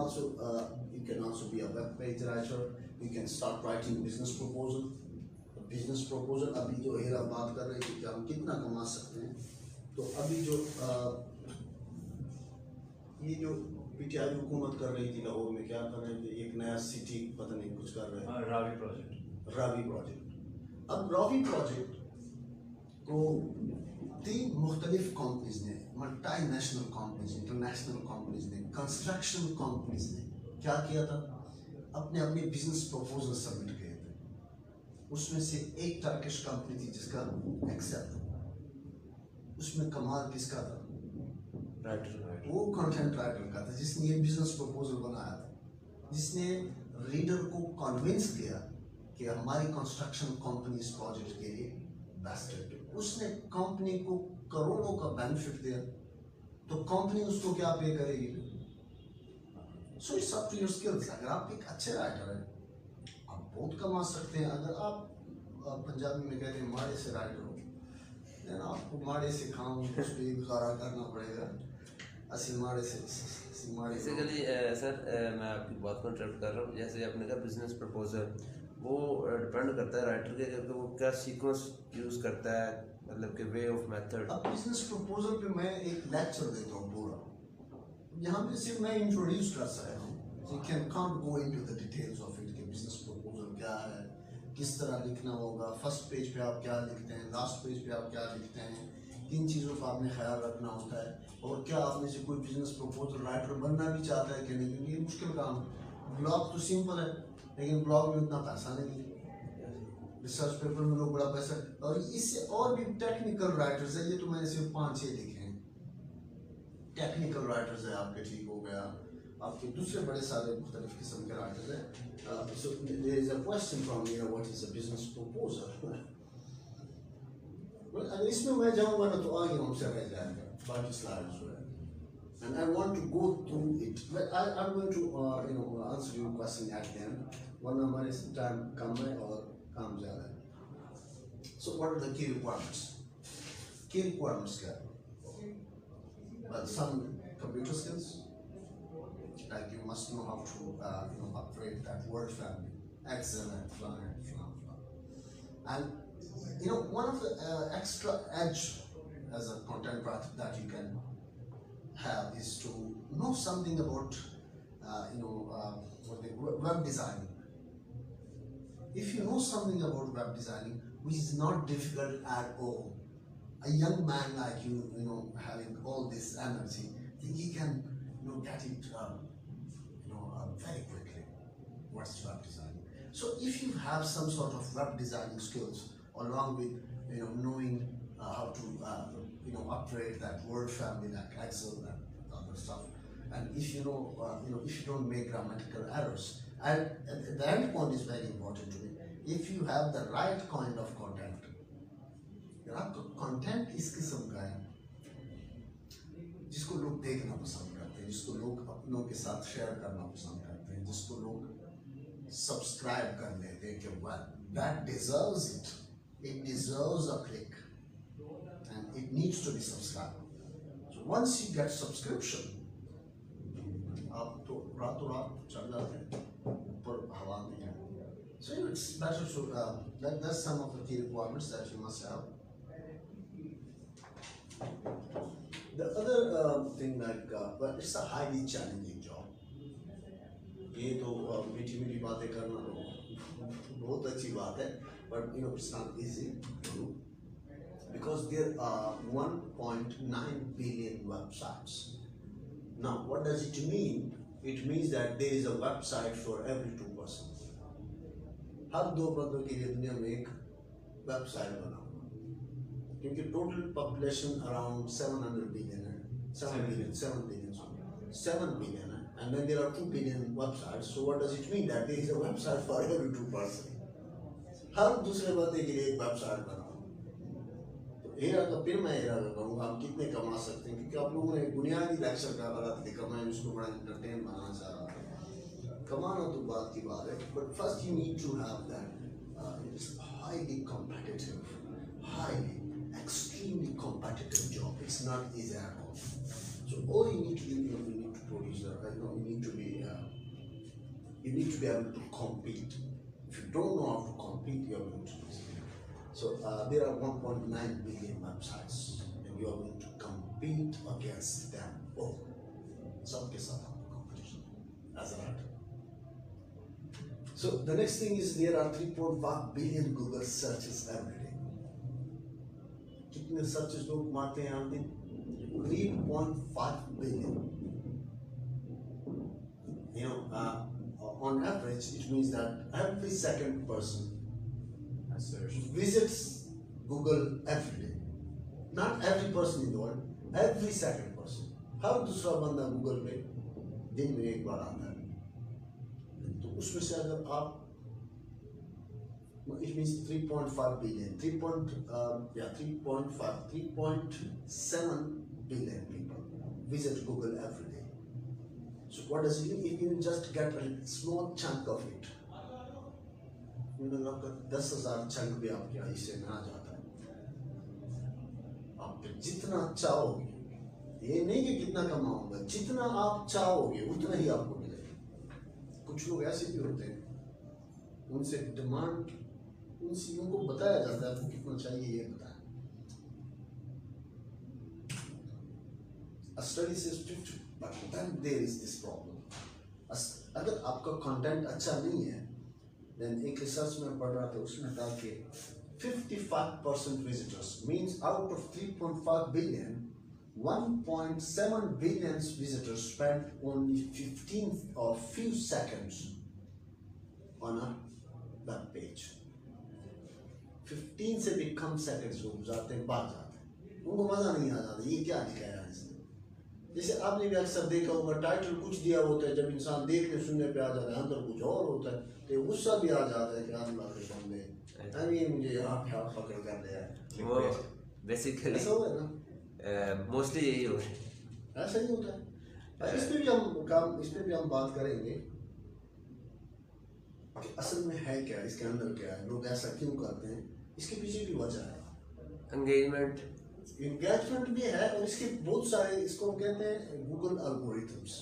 Speaker 1: also be a web page writer. You can start writing business proposal. Business proposal अभी जो हेरा बात कर रही थी कि हम कितना कमा सकते हैं, तो अभी जो ये जो PTI हुकूमत कर रही थी लाहौर में, क्या कर रहे थे, एक नया सिटी पता नहीं कुछ कर रहे हैं,
Speaker 3: रावी प्रोजेक्ट।
Speaker 1: अब रावी प्रोजेक्ट को 3 मुख्तलिफ कंपनीज ने, मल्टीनेशनल कंपनीज, इंटरनेशनल कंपनीज ने, कंस्ट्रक्शन कंपनीज ने क्या किया था, अपने बिजनेस प्रपोजल सबमिट किए थे। उसमें से एक टर्किश कंपनी थी जिसका एक्सेल, उसमें कमाल किसका था, वो कंटेंट राइटर का था, जिसने ये बिजनेस प्रपोजल बनाया था, जिसने रीडर को कन्विंस किया कि हमारी कंस्ट्रक्शन कंपनी इस प्रोजेक्ट के लिए बेस्ट है। उसने कंपनी को करोड़ों का बेनिफिट दिया, तो कंपनी उसको क्या पे करेगी? So it's up to your skills. अगर आप एक अच्छे राइटर हैं, आप बहुत कमा सकते हैं। अगर आप पंजाबी में कहते हैं माड़े से राइटर हो, देन आपको माड़े से काम उस पर गुजारा करना पड़ेगा।
Speaker 4: बेसिकली सर मैं आपकी बात को इंटरप्ट कर रहा हूँ। जैसे आपने कहा बिजनेस प्रपोजल, वो डिपेंड करता है राइटर के कि वो क्या सीक्वेंस यूज़ करता है, मतलब कि वे ऑफ मेथड।
Speaker 1: अब बिजनेस प्रपोजल पे मैं एक लेक्चर देता हूँ पूरा, यहाँ पे सिर्फ मैं इंट्रोड्यूस कर सकता हूँ, you can can't go into the details of it कि बिजनेस प्रपोजल क्या है, किस तरह लिखना होगा, फर्स्ट पेज पे आप क्या लिखते हैं, लास्ट पेज पे आप क्या लिखते हैं, 3 चीज़ों का आपने ख्याल रखना होता है। और क्या आपने से कोई बिजनेस प्रपोजल राइटर बनना भी चाहता है कि नहीं, क्योंकि ये मुश्किल काम है। ब्लॉग तो सिंपल है, लेकिन ब्लॉग में उतना पैसा नहीं है। रिसर्च पेपर में लोग बड़ा पैसा, और इससे और भी टेक्निकल राइटर्स है, ये तो मैंने सिर्फ 5-6 लिखे हैं। टेक्निकल राइटर्स है आपके, ठीक हो गया, आपके दूसरे बड़े सारे मुख्तलिफ किस्म के राइटर्स हैं। So there is a question from me, what is a business proposal. अगर इसमें मैं जाऊंगा ना तो आगे हमसे रह जाएगा, बाकी स्लाइड्स जो है, and I want to go through it, but I'm going to answer your question at the end, वरना हमारे टाइम कम है और काम ज़्यादा है। So what are the key requirements? Key requirements क्या है? Well, some computer skills, like you must know how to operate that word family, Excel and blah. And one of the extra edge as a content writer that you can have is to know something about web designing. If you know something about web designing, which is not difficult at all, a young man like you, having all this energy, he can get it very quickly. What's web designing? So if you have some sort of web designing skills along with knowing how to operate that word family like Excel and other stuff, and if you if you don't make grammatical errors, and the end point is very important to me. If you have the right kind of content, आपका content इस किस्म का है जिसको लोग देखना पसंद करते हैं, जिसको लोग अपनों के साथ शेयर करना पसंद करते हैं, जिसको लोग सब्सक्राइब कर लेते हैं कि well, that deserves it. It deserves a click, and it needs to be subscribed. So once you get subscription, आप तो रातों रात चढ़ जाते हैं ऊपर हवा में है. So it's better to that's some of the key requirements that you must have. The other thing, well, it's a highly challenging job. ये तो मीठी मीठी बातें करना तो बहुत अच्छी बात है, but it's not easy to do because there are 1.9 billion websites. Now, what does it mean? It means that there is a website for every 2 persons. हर 2 बंदों के लिए दुनिया में एक वेबसाइट बना हुआ, क्योंकि टोटल पॉपुलेशन अराउंड 700 बिलियन है, 7 billion है, and then there are 2 billion websites. So what does it mean? That there is a website for every 2 person. हर दूसरे बंदे के लिए एक वेबसाइट बना। तो हीरा का फिर मैं हीरा का कहूँगा, हम कितने कमा सकते हैं, क्योंकि आप लोगों ने बुनियादी लेक्चर का गलत लिखा, मैं इसको बड़ा इंटरटेन बनाना चाह रहा था। कमाना तो बात की बात है, but first you need to have that it's highly competitive, extremely competitive job. It's not easy at all. So all you need to do, you need to produce, you need to be able to compete. If you don't know how to compete, you are going to lose. So there are 1.9 billion websites, and you are going to compete against them all. सबके साथ आपको competition as a writer. So the next thing is there are 3.5 billion Google searches every day. कितने searches लोग मारते हैं हर दिन? 3.5 billion. On average, it means that every second person visits Google every day. Not every person in the world, every second person. हर दूसरा बंदा Google पे दिन में एक बार आता है, तो उसमें से अगर आप, it means 3.5 billion, 3.7 billion people visit Google every day. So what does it mean? If you just get a small chunk of it, आपका 10,000 चंक भी आपके हिस्से में आ जाता है। आप जितना चाहोगे, ये नहीं कि कितना कमाओगे, जितना आप चाहोगे उतना ही आपको मिलेगा। कुछ लोग ऐसे भी होते हैं, उनसे डिमांड, उनको बताया जाता है आपको कितना चाहिए, ये बताएं। A study says 50, but then there is this problem. अगर आपका कंटेंट अच्छा नहीं है, then एक रिसर्च में पढ़ रहा था, उसमें था कि 55% visitors means out of 3.5 billion, 1.7 billion visitors spend only 15 or few seconds on a web page. 15 से भी कम सेकंड्स वो गुजारते हैं, भाग जाते हैं, उनको मज़ा नहीं आ जाता ये क्या लिखा है इसने। जैसे आपने भी अक्सर देखा होगा टाइटल कुछ दिया होता है, जब इंसान देखने सुनने पे आ जाता है अंदर कुछ और होता है, तो गुस्सा भी आ जाता है कि अल्लाह के बंदे ये मुझे यहाँ पे आप पकड़ कर लिया है।
Speaker 4: वो बेसिकली
Speaker 1: ऐसा होगा ना,
Speaker 4: मोस्टली यही हो रहा है।
Speaker 1: ऐसा ही होता है। इस पे भी हम बात करेंगे कि असल में है क्या, इसके अंदर क्या है, लोग ऐसा क्यों करते हैं, इसके पीछे भी वजह है। एंगेजमेंट भी है और इसके बहुत सारे, इसको हम कहते हैं गूगल एल्गोरिथम्स,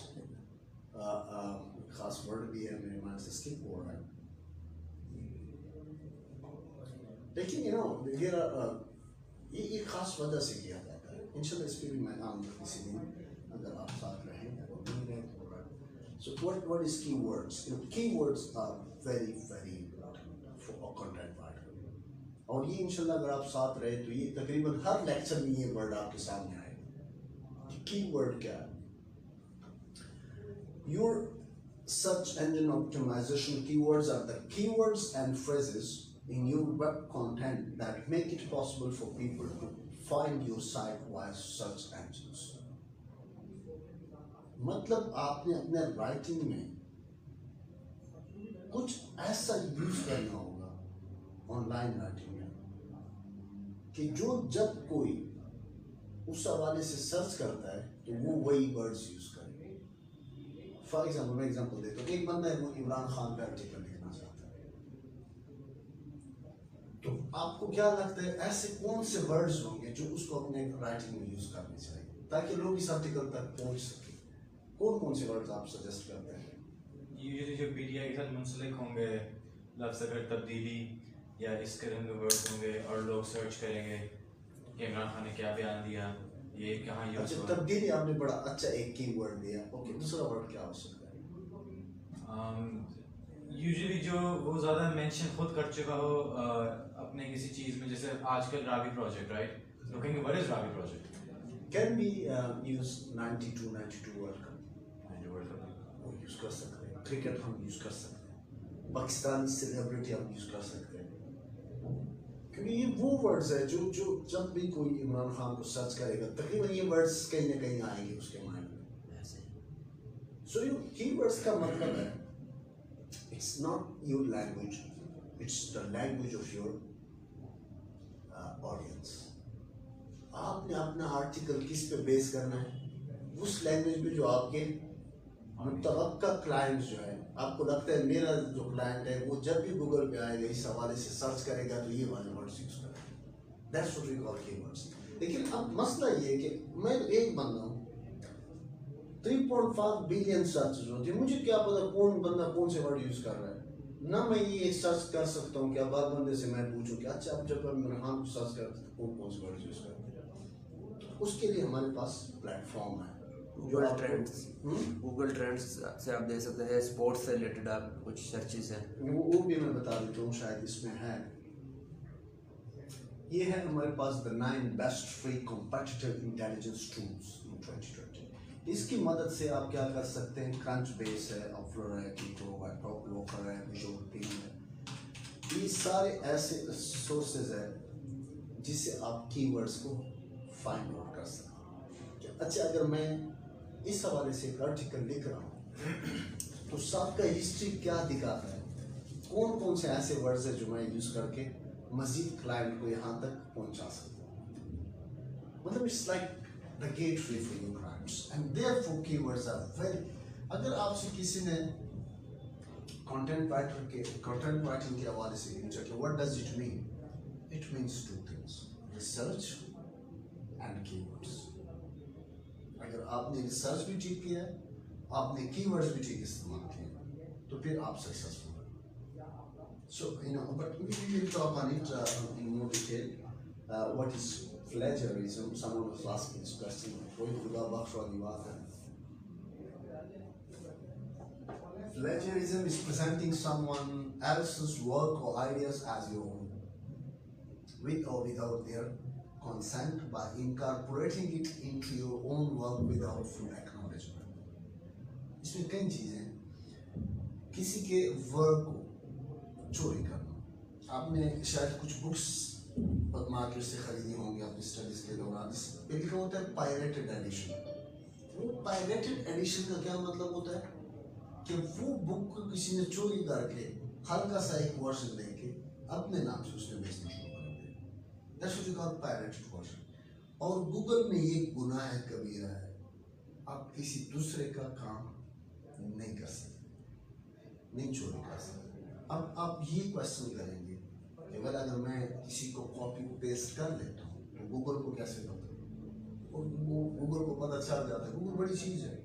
Speaker 1: खास वर्ड भी है मेरे माइंड से स्किप हो रहा है, लेकिन ये खास वजह से किया जाता है। इंशाल्लाह इस पर भी मैं आऊँगा किसी दिन, अगर आप साथ रहें और नहीं रहे तो so what is keywords? Keywords are very important for a content writer. और ये इंशाल्लाह अगर आप साथ रहे तो ये तकरीबन हर लेक्चर में ये वर्ड आपके सामने आएगा कि कीवर्ड क्या है। Your search engine optimization keywords are the keywords and phrases in your web content that make it possible for people to find your site via search engines. मतलब आपने अपने राइटिंग में कुछ ऐसा यूज करना होगा ऑनलाइन राइटिंग में कि जो जब कोई उस हवाले से सर्च करता है तो वो वही वर्ड्स यूज करे। फॉर एग्जाम्पल मैं एग्जाम्पल देता हूँ, एक बंदा है वो इमरान खान का आर्टिकल लिखना चाहता है, तो आपको क्या लगता है ऐसे कौन से वर्ड्स होंगे जो उसको अपने राइटिंग में यूज करने चाहिए ताकि लोग इस आर्टिकल तक पहुंच सके? कौन से वर्ड्स आप सजेस्ट करते हैं?
Speaker 3: यूजुअली जो पीटीआई के साथ मुंसलिक होंगे, लफ्ज़ अगर तब्दीली या इस किस्म के वर्ड्स होंगे और लोग सर्च करेंगे कि इमरान खान ने क्या बयान दिया, ये कहाँ यूज
Speaker 1: अच्छा,
Speaker 3: हुआ।
Speaker 1: तब्दीली आपने बड़ा अच्छा एक की वर्ड दिया, ओके, दूसरा वर्ड क्या हो सकता है?
Speaker 3: यूजुअली जो वो ज़्यादा मेंशन खुद कर चुका हो अपने किसी चीज़ में, जैसे आजकल Ravi project, right, looking what is Ravi project,
Speaker 1: can be use 92 word वो यूज कर सकते हैं, क्रिकेट हम यूज कर सकते हैं, पाकिस्तानी सेलिब्रिटी हम यूज कर सकते हैं, क्योंकि ये वो वर्ड्स है जो जब भी कोई इमरान खान को सर्च करेगा तकरीबन ये वर्ड्स कहीं ना कहीं आएंगे उसके माइंड में। सो ये कीवर्ड्स का मतलब है it's not your language, it's the language of your audience. आपने अपना आर्टिकल किस पे बेस करना है? उस लैंग्वेज पे जो आपके मुतवक्का क्लाइंट जो है, आपको लगता है मेरा जो क्लाइंट है वो जब भी गूगल पे आएगा इस हवाले से सर्च करेगा तो ये वाले वर्ड्स यूज करेगा, that's what we call keywords. लेकिन अब मसला ये है कि मैं एक बंदा हूँ, 3.5 बिलियन सर्च होती है, मुझे क्या पता कौन बंदा कौन से वर्ड यूज कर रहा है ना। मैं ये सर्च कर सकता हूँ कि अब हर बंदे से मैं पूछूं कि अच्छा अब जब हम इमरान को सर्च करते हैं कौन से वर्ड यूज करते हैं, उसके लिए हमारे पास प्लेटफॉर्म है
Speaker 4: गूगल ट्रेंड्स से आप देख सकते हैं, स्पोर्ट्स से रिलेटेड आप कुछ सर्चेस हैं
Speaker 1: वो भी मैं बता देता हूँ, शायद इसमें है। ये है हमारे पास the 9 best free competitive intelligence tools in 2020। इसकी मदद से आप क्या कर सकते हैं, क्रंच बेस है, अपफ्लोर है, कीटो है, टॉप लोकर है, विजुअल टीम है, ये सारे ऐसे सोर्सेज है जिससे आप कीवर्ड्स को फाइंड आउट कर सकते हैं। अच्छा, अगर मैं इस हवाले से एक आर्टिकल लिख रहा हूँ तो सबका हिस्ट्री क्या दिखाता है, कौन कौन से ऐसे वर्ड्स है जो मैं यूज करके मजीद क्लाइंट को यहाँ तक पहुँचा सकता हूँ। मतलब it's like the gateway for your clients and therefore keywords are very. अगर आपसे किसी ने कंटेंट राइटिंग के हवाले से पूछा कि what does it mean, it means 2 things, research and keywords. अगर आपने रिसर्च भी ठीक किया है, आपने कीवर्ड्स भी ठीक इस्तेमाल किए, तो फिर आप सक्सेसफुल हैं। सो but we will talk on it in more detail. What is plagiarism? Someone was asking this question. कोई खुदा बख्श वाली बात है। Plagiarism is presenting someone else's work or ideas as your own, with or without their consent, by incorporating it into your own work without full acknowledgement. इसमें कई चीजें हैं, किसी के वर्क को चोरी करना, आपने शायद कुछ बुक्स मार्केट से खरीदी होंगी अपनी स्टडीज़ के दौरान। इस पे लिखा होता है पायरेटेड एडिशन। वो पायरेटेड एडिशन का क्या मतलब होता है कि वो बुक को किसी ने चोरी करके हल्का सा एक वर्जन लेके अपने नाम से उसने बेचना शुरू कर दिया। That's what you call pirated version. और गूगल में ये गुनाह है, कबीरा है, आप किसी दूसरे का काम नहीं कर सकते, नहीं चोरी कर सकते। अब आप ये क्वेश्चन करेंगे कि अगर मैं किसी को कॉपी पेस्ट कर लेता हूँ तो गूगल को कैसे पता? और वो गूगल को पता चल जाता है। गूगल बड़ी चीज़ है,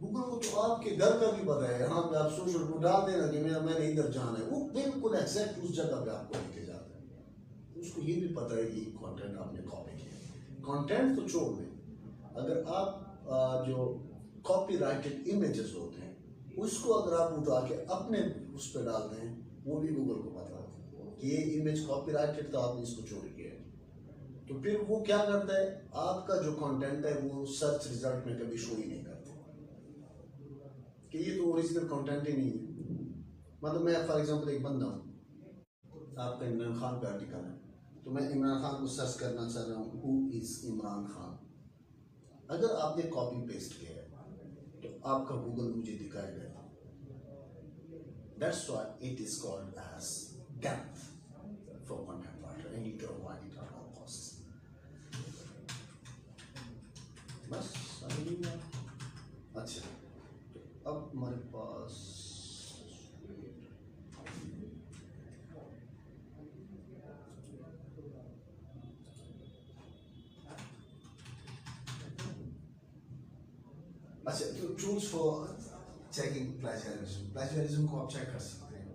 Speaker 1: गूगल को तो आपके घर का भी पता है। यहाँ पे आप सोशल को डाल देना कि मैंने इधर जाना है, वो बिल्कुल एग्जैक्ट उस जगह पे आपको लेके जाता है। उसको ये भी पता है कि कंटेंट आपने कॉपी किया। कंटेंट तो छोड़ दें, अगर आप जो कॉपीराइटेड इमेजेस होते हैं उसको अगर आप उठा के अपने उस पर डालते हैं, वो भी गूगल को पता होता है कि ये इमेज कॉपीराइटेड था, आपने इसको चोरी किया। तो फिर वो क्या करता है, आपका जो कंटेंट है वो सर्च रिजल्ट में कभी शो ही नहीं करता कि ये तो ओरिजिनल कंटेंट ही नहीं है। मतलब मैं फॉर एग्जांपल एक बंदा हूँ, आपका इमरान खान का आर्टिकल है, तो मैं इमरान खान को सर्च करना चाह रहा हूँ, हु इज इमरान खान। अगर आपने कॉपी पेस्ट किया है तो आपका गूगल मुझे दिखाएगा। That's why it is called as depth for content writer, and you need to avoid it at all costs. बस समझ लिया। अच्छा, तो अब हमारे पास अच्छा, तो टूल्स फॉर चेकिंग प्लेजरिज्म को आप चेक कर सकते हैं।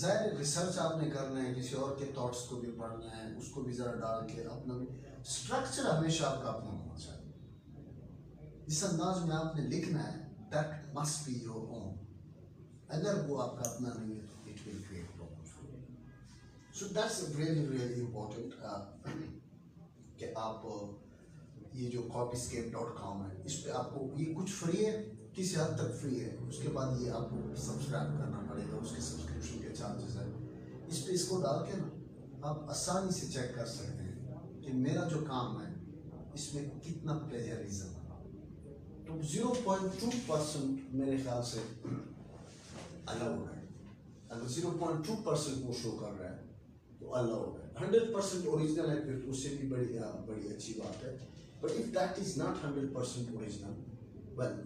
Speaker 1: ज़ाहिर रिसर्च आपने करना है, किसी और के थॉट्स को भी पढ़ना है, उसको भी ज़रा डाल के अपना भी स्ट्रक्चर हमेशा आपका अपना होना चाहिए। जिस अंदाज में आपने लिखना है that must be your own. अगर वो आपका अपना नहीं है तो it will create problems for you. So that's really important कि आप ये जो copyscape.com है, इस पे आपको ये कुछ फ्री है, किसी हद तक फ्री है, उसके बाद ये आपको सब्सक्राइब करना पड़ेगा, उसके सब्सक्रिप्शन के चार्जेस है। इस पे इसको डाल के ना आप आसानी से चेक कर सकते हैं कि मेरा जो काम है इसमें कितना प्लेजरिज्म है। तो 0.2% मेरे ख्याल से अलाउड है। अगर 0.2% वो शो कर रहा है तो अलाउड है। 100% ओरिजिनल है फिर उससे भी बड़ी अच्छी बात है। But if that is not 100% original, well,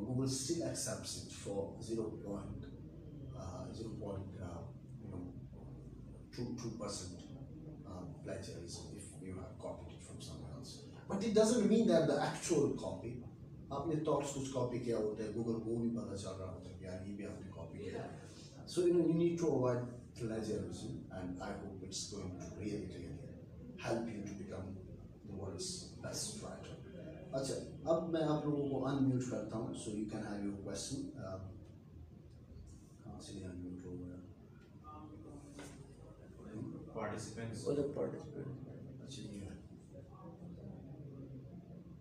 Speaker 1: Google still accepts it for 0.2% plagiarism if you have copied it from someone else. But it doesn't mean that the actual copy, आपने thoughts कुछ copy किया होता है, Google को भी पता चल रहा होता है कि यार ये भी आपने copy किया। So you need to avoid plagiarism, and I hope it's going to really help you to become the world's best writer. अच्छा, अब मैं आप लोगों को अनम्यूट करता हूँ, so you can have your question. कहाँ से अनम्यूट हो गया?
Speaker 3: Participants.
Speaker 4: और जब participants
Speaker 1: अच्छा ये है,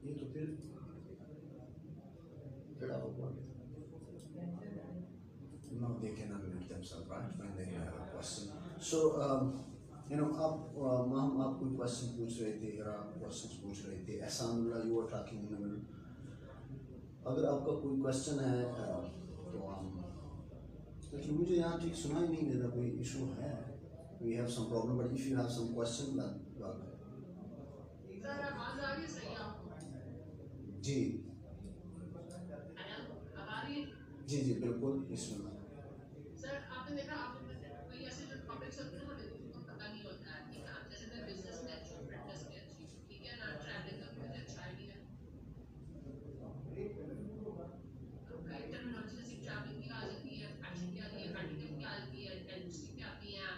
Speaker 1: ये तो फिर
Speaker 4: खड़ा होगा।
Speaker 1: now they can unmute themselves, right, when they have a question. So आप हम आप कोई क्वेश्चन पूछ रहे थे या आप क्वेश्चंस पूछ रहे थे, Ehsanullah you are talking in the middle. अगर आपका कोई क्वेश्चन है तो लेकिन मुझे यहाँ ठीक सुनाई नहीं देता, कोई इशू है, we have some problem, but if you have some question
Speaker 2: sir आवाज आ रही है सही आपको?
Speaker 1: जी
Speaker 2: अब आ रही है?
Speaker 1: जी जी बिल्कुल, इसमें
Speaker 2: सर आपने देखा, आपने कोई ऐसे जो टॉपिक्स होते हैं ना उनको पता नहीं होता है, ठीक है? जैसे मैं बिजनेस में अच्छी हूँ, फिटनेस में अच्छी हूँ, ठीक है ना, ट्रैवलिंग का मुझे अच्छा आइडिया है। कई टर्मिनोलॉजी जैसे ट्रैवलिंग की आ जाती है, फैशन की आती है, मेडिकल की आती है, केमिस्ट्री की आती है,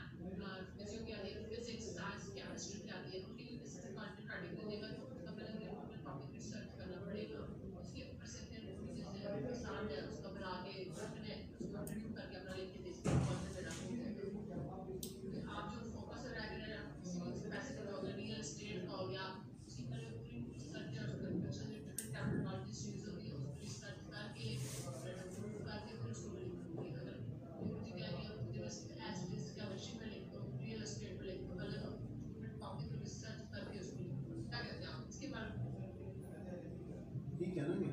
Speaker 2: फिजियो की आती है, फिजिक्स, साइंस, केमिस्ट्री की आती है। उनके लिए किसी से कंटेंट राइटिंग करेगा तो उसका पहले अपने टॉपिक रिसर्च करना पड़ेगा, उसके ऊपर से फिर जैसे आसान है उसका बना के अपने उसको इंट्रोड्यूस करके अपना लिख के दे सकते हैं।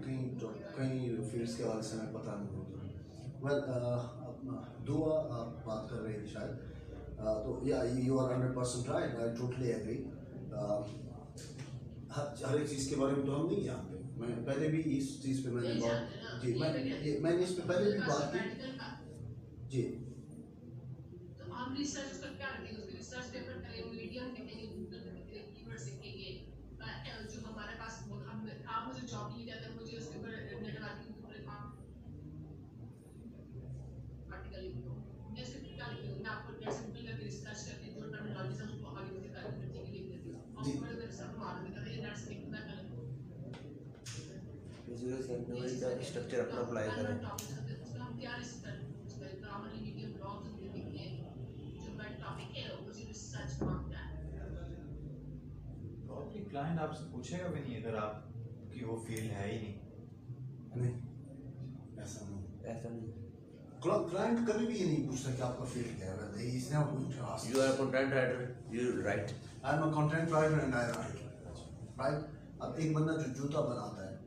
Speaker 1: कहीं फील्ड्स के बारे में पता नहीं होता। वेल दुआ आप बात कर रहे थे शायद, तो या you are 100% right, I totally agree. हर एक चीज़ के बारे में तो हम नहीं जानते। मैं पहले भी इस चीज़ पे मैंने बात जी मैंने इस पे पहले भी बात की जी।
Speaker 2: तो हम रिसर्च कर क्या करेंगे, रिसर्च पेपर करेंगे, मीडियम देखेंगे, गूगल पे देखेंगे, कीवर्ड सीखेंगे, जो हमारे पास हम आप मुझे जॉब नहीं जाता, मुझे उसके ऊपर नेटवर्किंग के ऊपर काम आर्टिकल लिख दो, मैं सिर्फ क्या लिख दूँ, मैं आपको नेट सिंपल करके रिसर्च करके जो टर्मिनोलॉजीज है उसको आगे मुझे करके लिख देती हूँ। और मेरे मेरे सर मार देता है, ये नेट से लिखना है
Speaker 4: विजुअल टेक्नोलॉजी का स्ट्रक्चर अपना अप्लाई करें।
Speaker 2: हम क्या रिसर्च ग्रामर लिखेंगे, ब्लॉग्स लिखेंगे, जो मैं टॉपिक है उसी रिसर्च मांगता है।
Speaker 3: प्रॉब्ली क्लाइंट आपसे पूछेगा भी नहीं अगर आप कि वो फील्ड है ही नहीं।
Speaker 1: ऐसा नहीं। क्लाइंट कभी भी ये नहीं पूछता कि आपका फील्ड क्या है। He is never going to ask.
Speaker 4: You are a content writer, you write.
Speaker 1: I am a content writer and I write. Right? अब एक बंदा जो जूता बनाता है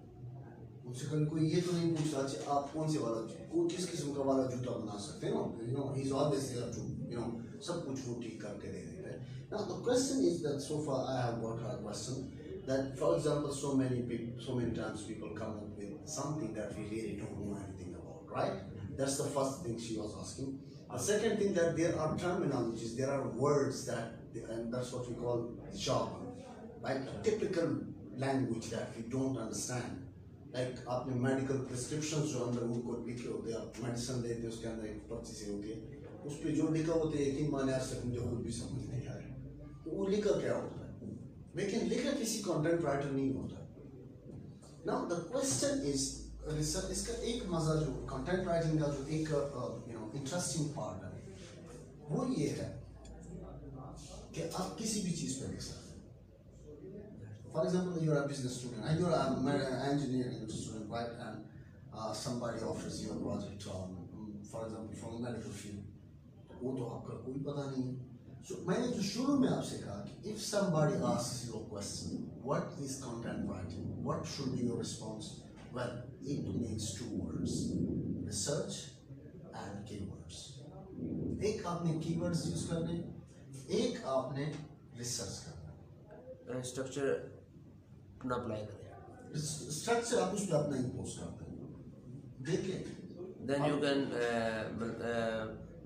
Speaker 1: उससे कभी कोई ये तो नहीं पूछता अच्छा आप कौन से वाला किस किस्म का वाला जूता बना सकते हैं ना, you know he is always there to you know सब कुछ वो ठीक करके दे देता है। Now the question is that so far I have got a question that for example so many times people come up with something that we really don't know anything about, right? That's the first thing she was asking. The second thing that there are terminologies, there are words and that's what we call jargon, right? A typical language that we don't understand. Like आपने medical prescription जो अंदर उनको लिखे होते हैं, medicine लेते हैं उसके अंदर एक पर्ची सी होती है, उस पर जो लिखा होता है यकीन माने आज तक मुझे खुद भी समझ नहीं आ रहा तो वो लिखा क्या होता है, लेकिन लिखा किसी कंटेंट राइटर नहीं होता। Now the question is research, इसका एक मजा जो कंटेंट राइटिंग का जो एक यू नो इंटरेस्टिंग पार्ट है वो ये है कि आप किसी भी चीज़ पर लिख सकते हैं। For example, you are a business student and you are an engineering student, right? And somebody offers you a project, for example, from a medical field. वो तो आपका कोई पता नहीं है। So मैंने जो शुरू में आपसे कहा कि if somebody asks you a question, what is content writing? What should be your response? Well, it means two words: research and keywords. एक आपने keywords use करने, एक आपने research करना।
Speaker 4: स्ट्रक्चर अपना अप्लाई करें।
Speaker 1: स्ट्रक्चर आप उस पर अपना इम्पोज करते हैं, देखें।
Speaker 4: Then you can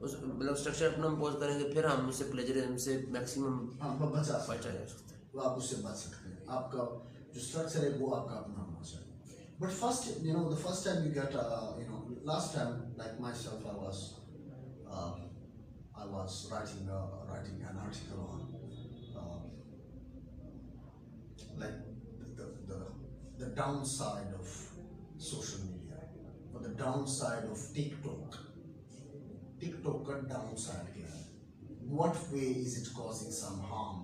Speaker 4: उस मतलब स्ट्रक्चर अपना इम्पोज करेंगे, फिर हम उससे प्लेजरिज्म से मैक्सिमम
Speaker 1: बचा
Speaker 4: जा सकते हैं।
Speaker 1: वो आप उससे बच सकते हैं। आपका जो स्ट्रक्चर है वो आपका अपना होना चाहिए। But first, you know, the first time you get, you know, last time, like myself, I was writing an article on, like the downside of social media, or the downside of TikTok. TikTok का downside क्या है? What way is it causing some harm,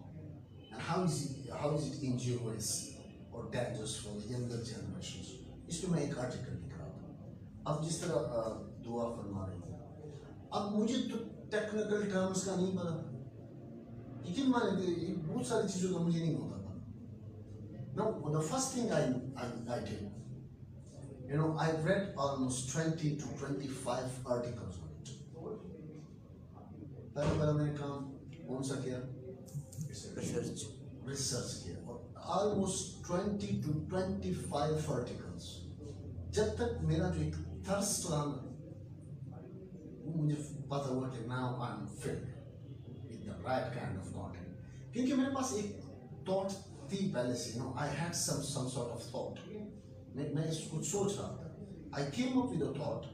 Speaker 1: and how is it injurious or dangerous for the younger generations? इस पे मैं एक article लिख रहा था। अब जिस तरह दुआ फरमा रही थी, अब मुझे तो टेक्निकल टर्म्स का नहीं पता, यकीन माने बहुत सारी चीज़ों का मुझे नहीं होता था। Now the first thing I did, you know, I read almost 20 to 25 articles on it. पहला मैंने काम कौन सा किया? रिसर्च किया और almost 20 to 25 articles. जब तक मेरा जो एक थर्स्ट रहा वो मुझे पता हुआ कि now I'm filled with the right kind of content, क्योंकि मेरे पास एक thought थी पहले से, you know, I had some sort of thought. मैं कुछ सोच रहा था. I came up with a thought.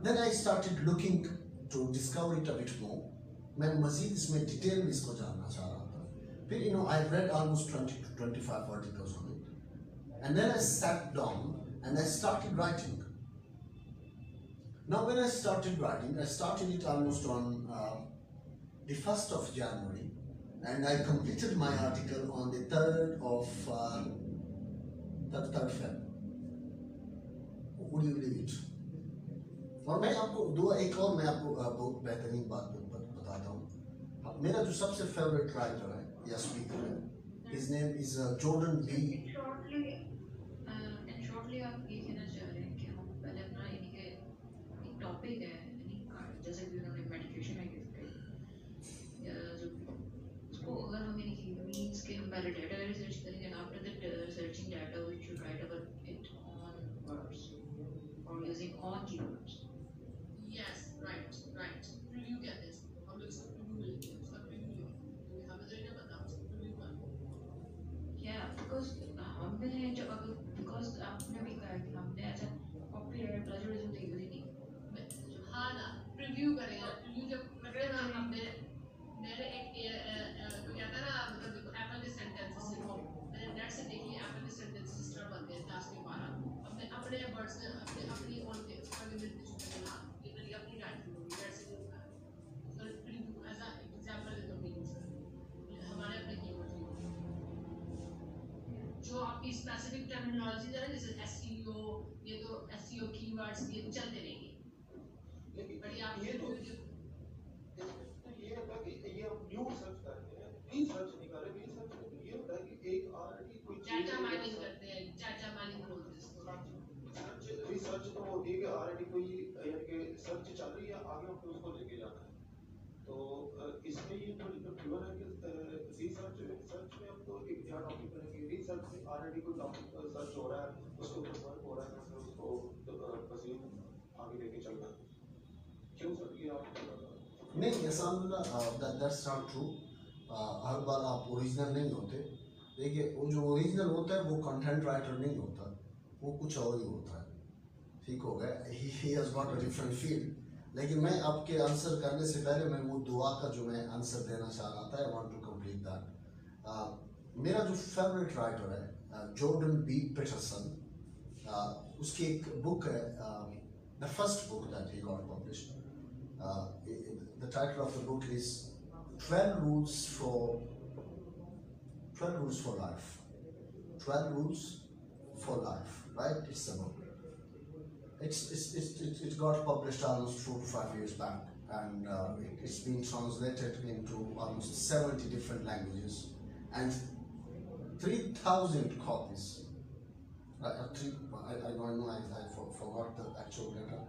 Speaker 1: Then I started looking to discover it a bit more. मैं मज़ीद इसमें डिटेल में इसको जानना चाह रहा था. फिर you know I read almost 20 to 25 articles on it, and then I sat down and I started writing. Now when I started writing, I started it almost on the 1st of January, and I completed my article on the 3rd of 3rd Feb. Would you believe it? और मैं आपको एक और मैं आपको बहुत बेहतरीन बात बताता हूँ। मेरा जो सबसे फेवरेट राइटर है या स्पीकर है, his name is Jordan B.
Speaker 5: And shortly आप टॉपिक है जैसे कि उन्होंने मेडिकेशन है या जो उसको अगर हम मीन्स के हम पहले डाटा रिसर्च करेंगे and after that researching data we should write about it on words और using on keywords.
Speaker 2: Yes, right, right. Review कहते हैं इसको. हम लोग इसको review लेंगे, उसका review लेंगे. तो हमें तो ये पता, उसको review करना.
Speaker 5: Yeah, because हमने जब अगर because आपने भी कहा कि हमने ऐसा कॉपीराइट प्लेजरिज्म तो यूज ही नहीं.
Speaker 2: हाँ ना, review करेंगे. Review जब करते ना हमने मैंने एक क्या था ना, मतलब देखो एप्पल के सेंटेंसेस लिखो. मैंने नेट से देखी एप्पल के सेंटेंसेस स्टार्ट बनते हैं 10 के 12. अपने अपने वर्ड्स ने अपनी ओन के अपनी राइटिंग होगी नेट से नहीं होगा. तो review as an example is the meaning sir. हमारे अपने कीवर्ड्स जो आपकी स्पेसिफिक टर्मिनोलॉजी है ना, जैसे एसईओ, ये तो एसईओ कीवर्ड्स ये तो चलते रहेंगे.
Speaker 6: लेकिन
Speaker 2: बट ये आप
Speaker 6: ये तो ये होता है कि ये हम न्यू सर्च करते हैं, रिसर्च नहीं कर रहे. रिसर्च ये होता है कि एक ऑलरेडी कोई
Speaker 2: डाटा माइनिंग करते हैं, डाटा माइनिंग बोलते हैं इसको.
Speaker 6: रिसर्च तो होती है कि ऑलरेडी कोई यानी कि सर्च चल रही है, आगे हमको उसको लेके जाना है. तो इसमें ये थोड़ी कंफ्यूजन है कि रिसर्च में हम तो एक क्या टॉपिक करेंगे. रिसर्च में ऑलरेडी कोई टॉपिक सर्च हो रहा है, उसके ऊपर वर्क हो रहा है, हमें उसको मजीद आगे लेके चलना है. क्यों सर ये आप
Speaker 1: नहीं, ऐसा दैट्स नॉट ट्रू. हर बार आप ओरिजिनल नहीं होते. देखिए, वो जो ओरिजिनल होता है वो कंटेंट राइटर नहीं होता, वो कुछ और ही होता है. ठीक हो गया, he has got a different field. लेकिन मैं आपके आंसर करने से पहले मैं वो दुआ का जो मैं आंसर देना चाह रहा था, I want to complete that. मेरा जो फेवरेट राइटर है जॉर्डन बी पीटरसन, उसकी एक बुक है, the first book that he got published. The title of the book is 12 Rules for Life. 12 Rules for Life, right? It's a book. It got published almost 4 to 5 years back, and it's been translated into almost 70 different languages and 3,000 copies. I don't know, I forgot the actual data.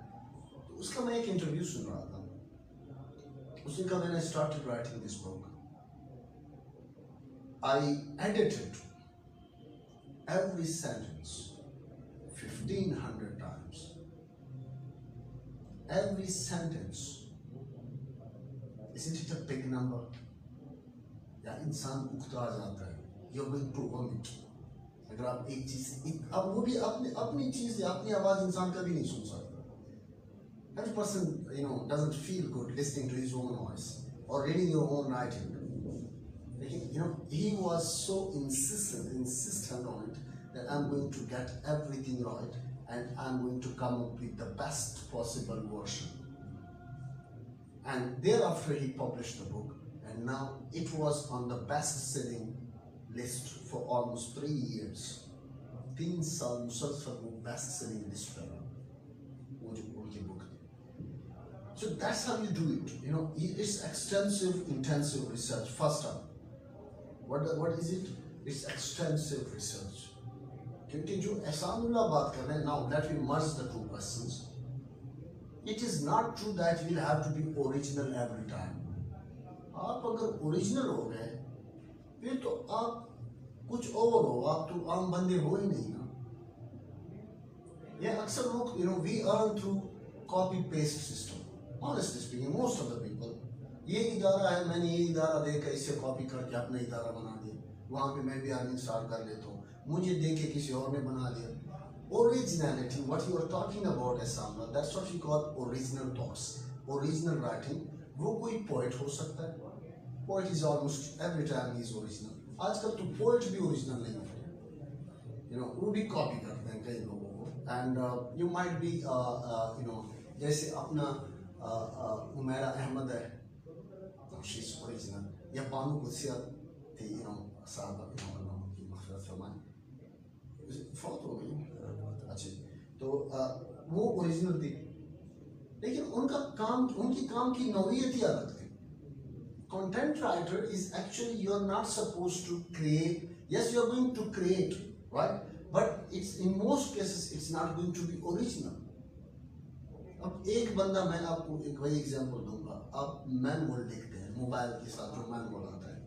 Speaker 1: उसका मैं एक interview सुन रहा था. उसी का मैंने started writing this book. I edited every sentence 1,500 times. Every sentence. Isn't it a big number? या इंसान उकता जाता है. You're going to vomit. अगर आप एक चीज, अब वो भी अपनी चीज, अपनी आवाज इंसान कभी नहीं सुन सकता. Every person, doesn't feel good listening to his own voice or reading your own writing. He was so insistent on it that I'm going to get everything right and I'm going to come up with the best possible version. And thereafter he published the book, and now it was on the best-selling list for almost 3 years. 3 साल मुसलसल वो best-selling list पर रहा, वो जो उनकी book. So that's how you do it. It's extensive, intensive research. First up, what is it? It's extensive research. क्योंकि जो एहसानुल्लाह बात कर रहे हैं, now let me merge the two questions. It is not true that we'll have to be original every time. आप अगर original हो गए, फिर तो आप कुछ और हो, आप तो आम बंदे हो ही नहीं ना. ये अक्सर लोग, we earn through copy-paste system. Honestly speaking, most of the people, ये इदारा है, मैंने ये इदारा देखकर इसे कॉपी करके अपना इदारा बना दिया, वहाँ पे मैं भी अर्निंग स्टार्ट कर लेता हूँ, मुझे देख के किसी और ने बना दिया. Originality, what you are talking about, Asamla, that's what we call original thoughts, original writing. वो कोई poet हो सकता है. Poet is almost every time he is original. आजकल तो poet भी original नहीं है. वो भी copy करते हैं कई लोगों को. And you might be, जैसे अपना उमेरा अहमद है, she's original. या बानू कुसिया थी, साहबा की मग़फ़िरत फरमाए, फौत हो गई. अच्छी, तो वो ओरिजिनल थी, लेकिन उनकी काम की नौइयत ही अलग थी. Content writer is actually, you are not supposed to create. Yes, you are going to create, right? But it's in most cases it's not going to be original. अब एक बंदा, मैं आपको एक वही एग्जांपल दूंगा, आप मैनुअल देखते हैं मोबाइल के साथ जो मैनुअल आता है,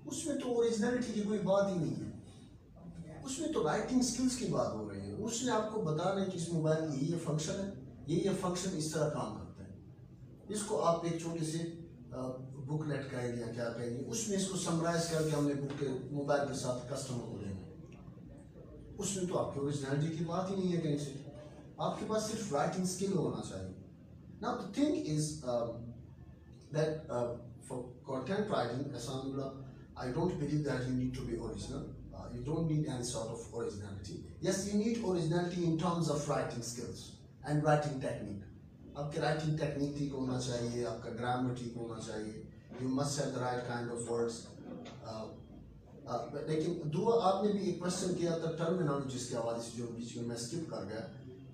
Speaker 1: उसमें तो ओरिजिनलिटी की कोई बात ही नहीं है, उसमें तो राइटिंग स्किल्स की बात हो रही है। उसने आपको बताना है कि इस मोबाइल की ये फंक्शन है, ये फंक्शन इस तरह काम करता है। इसको आप एक छोटे से बुकलेट कहेंगे या क्या कहेंगे, उसमें इसको समराइज करके हमने बुक के मोबाइल के साथ कस्टमर को देंगे। उसमें तो आपकी ओरिजिनलिटी की बात ही नहीं है कहीं से, आपके पास सिर्फ राइटिंग स्किल होना चाहिए। Now the thing is that for content writing, Alhamdulillah, I don't believe that you need to be original. You don't need any sort of originality. Yes, you need originality in terms of writing skills and writing technique. आपके writing technique ठीक होना चाहिए, आपका grammar ठीक होना चाहिए. You must have the right kind of words. लेकिन दुआ आपने भी एक क्वेश्चन किया था टर्मिनोलॉजीज के हवाले से, जो बीच में मैं स्किप कर गया,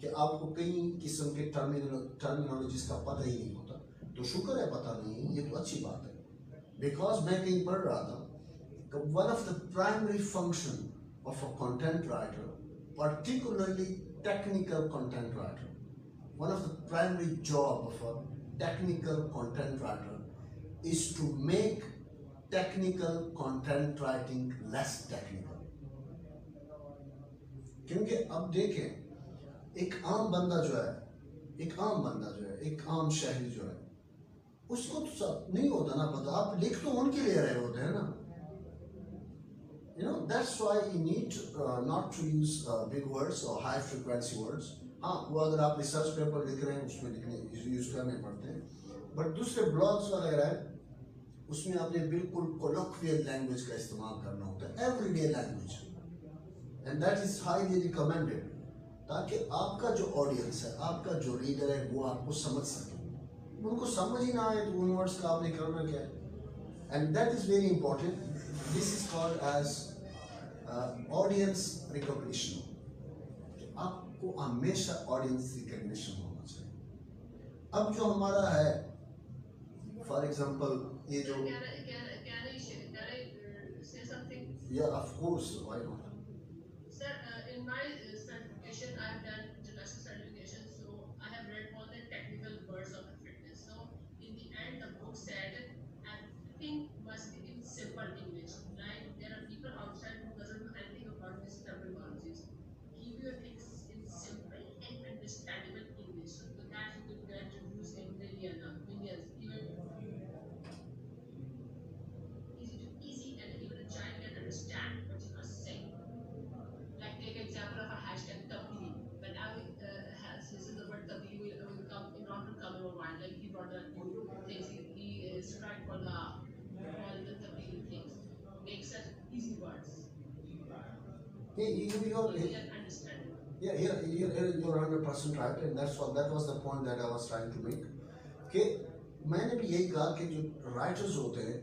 Speaker 1: कि आपको कई किस्म के टर्मिनोलॉजीज का पता ही नहीं होता। तो शुक्र है पता नहीं, ये तो अच्छी बात है। बिकॉज मैं कहीं पढ़ रहा था कि one of the primary function of a content writer, particularly technical content writer, one of the primary job of a technical content writer is to make technical content writing less technical. क्योंकि अब देखें, एक आम बंदा जो है, एक आम शहरी जो है, उसको तो सब नहीं होता ना पता, आप लिख तो उनके लिए रहे होते हैं ना। That's why you need not to use big words or high frequency words. हाँ, वो अगर आप रिसर्च पेपर लिख रहे हैं उसमें लिखने यूज करने पड़ते हैं, बट दूसरे ब्लॉग्स वगैरह है उसमें आपने बिल्कुल कोलोक्वियल लैंग्वेज का इस्तेमाल करना होता है, everyday language, and that is highly recommended, ताकि आपका जो ऑडियंस है, आपका जो रीडर है, वो आपको समझ सके। उनको समझ ही ना आए तो उन वर्ड्स का आपने करना क्या है, and that is very important. This is called as audience recognition. आपको हमेशा ऑडियंस रिकॉग्निशन होना चाहिए। अब जो हमारा है, फॉर एग्जांपल, ये जो
Speaker 2: say something?
Speaker 1: yeah, of course, why not?
Speaker 2: Sir, in my certification, I have done international certification, so I have read all the technical words of the fitness. So, in the end, the book said everything must be in simple English. Like, there are people outside who doesn't know anything about these terminologies. Give your things in simple and understandable English, so that you could get views in millions, even easy and even a child can understand what you are saying. Like take example of a hashtag tabdili. When I has this is the word tabdili will come in order to come in our mind. Like he brought the new things. He is trying for the all the tabdili things. Make such easy words. Easy and understandable.
Speaker 1: You're 100% right, and that was the point that I was trying to make. कि मैंने भी यही कहा कि जो writers होते हैं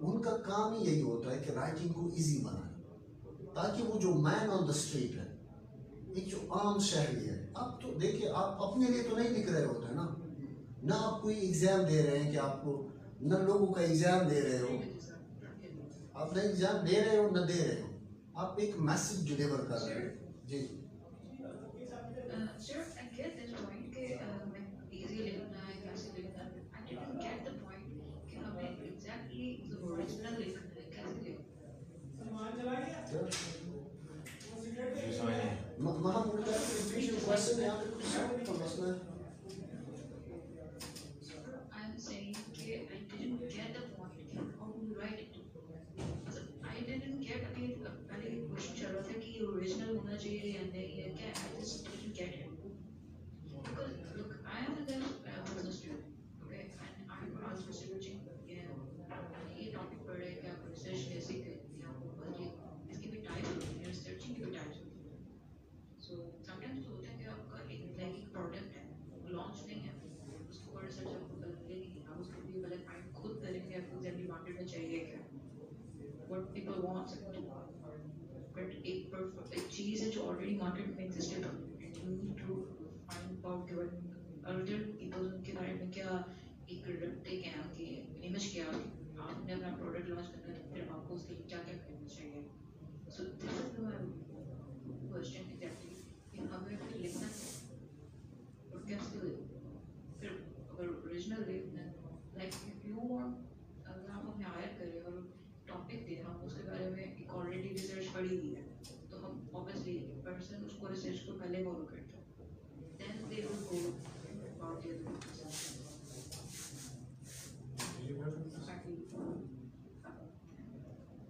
Speaker 1: उनका काम ही यही होता है कि राइटिंग को इजी बनाए, ताकि वो जो मैन ऑन द स्ट्रीट है, एक जो आम शहरी है, अब तो देखिए आप अपने लिए तो नहीं लिख रहे होते ना आप कोई एग्जाम दे रहे हैं कि आपको, न लोगों का एग्जाम दे रहे हो, आप न एग्जाम दे रहे हो न दे रहे हो, आप एक मैसेज डिलीवर कर रहे हो। जी
Speaker 5: Sir, I get this point कि मैं easy लिखना है, कैसे लिखना है। I didn't get the point कि हमें exactly the original लिखना है, कैसे लिखना है।
Speaker 1: महामूल का क्वेश्चन यहाँ पे कुछ समझ तो मसला है।
Speaker 5: I'm saying कि I didn't get the point कि how to write it. मतलब I didn't get, अभी पहले क्वेश्चन चल रहा था कि original होना चाहिए या नहीं या क्या, I just didn't get it. Because look, I am in the business student, okay, and I'm also researching, ये topic पढ़ रहे हैं कि आप research कैसे करते हैं, आपको बल्कि इसके भी types होते हैं, researching के भी types होते हैं। So sometimes तो होता है कि आपका एक product है, launch नहीं है, उसके ऊपर research आपको करने नहीं, आप उसको भी मतलब आप खुद करेंगे, आपको exactly market में चाहिए क्या, what people want, but एक चीज़ है जो already market में existed है, and you need to find out given other people उनके बारे में क्या एक रखते क्या हैं, कि image क्या है, आपने अपना product launch करना है, फिर आपको उसके लिए क्या क्या करना चाहिए। So this is my question exactly कि हमें फिर लिखना है और कैसे लिखना। पढ़ी हुई है, तो हम obviously person उसको research को पहले follow करते हैं, then they will go about their business.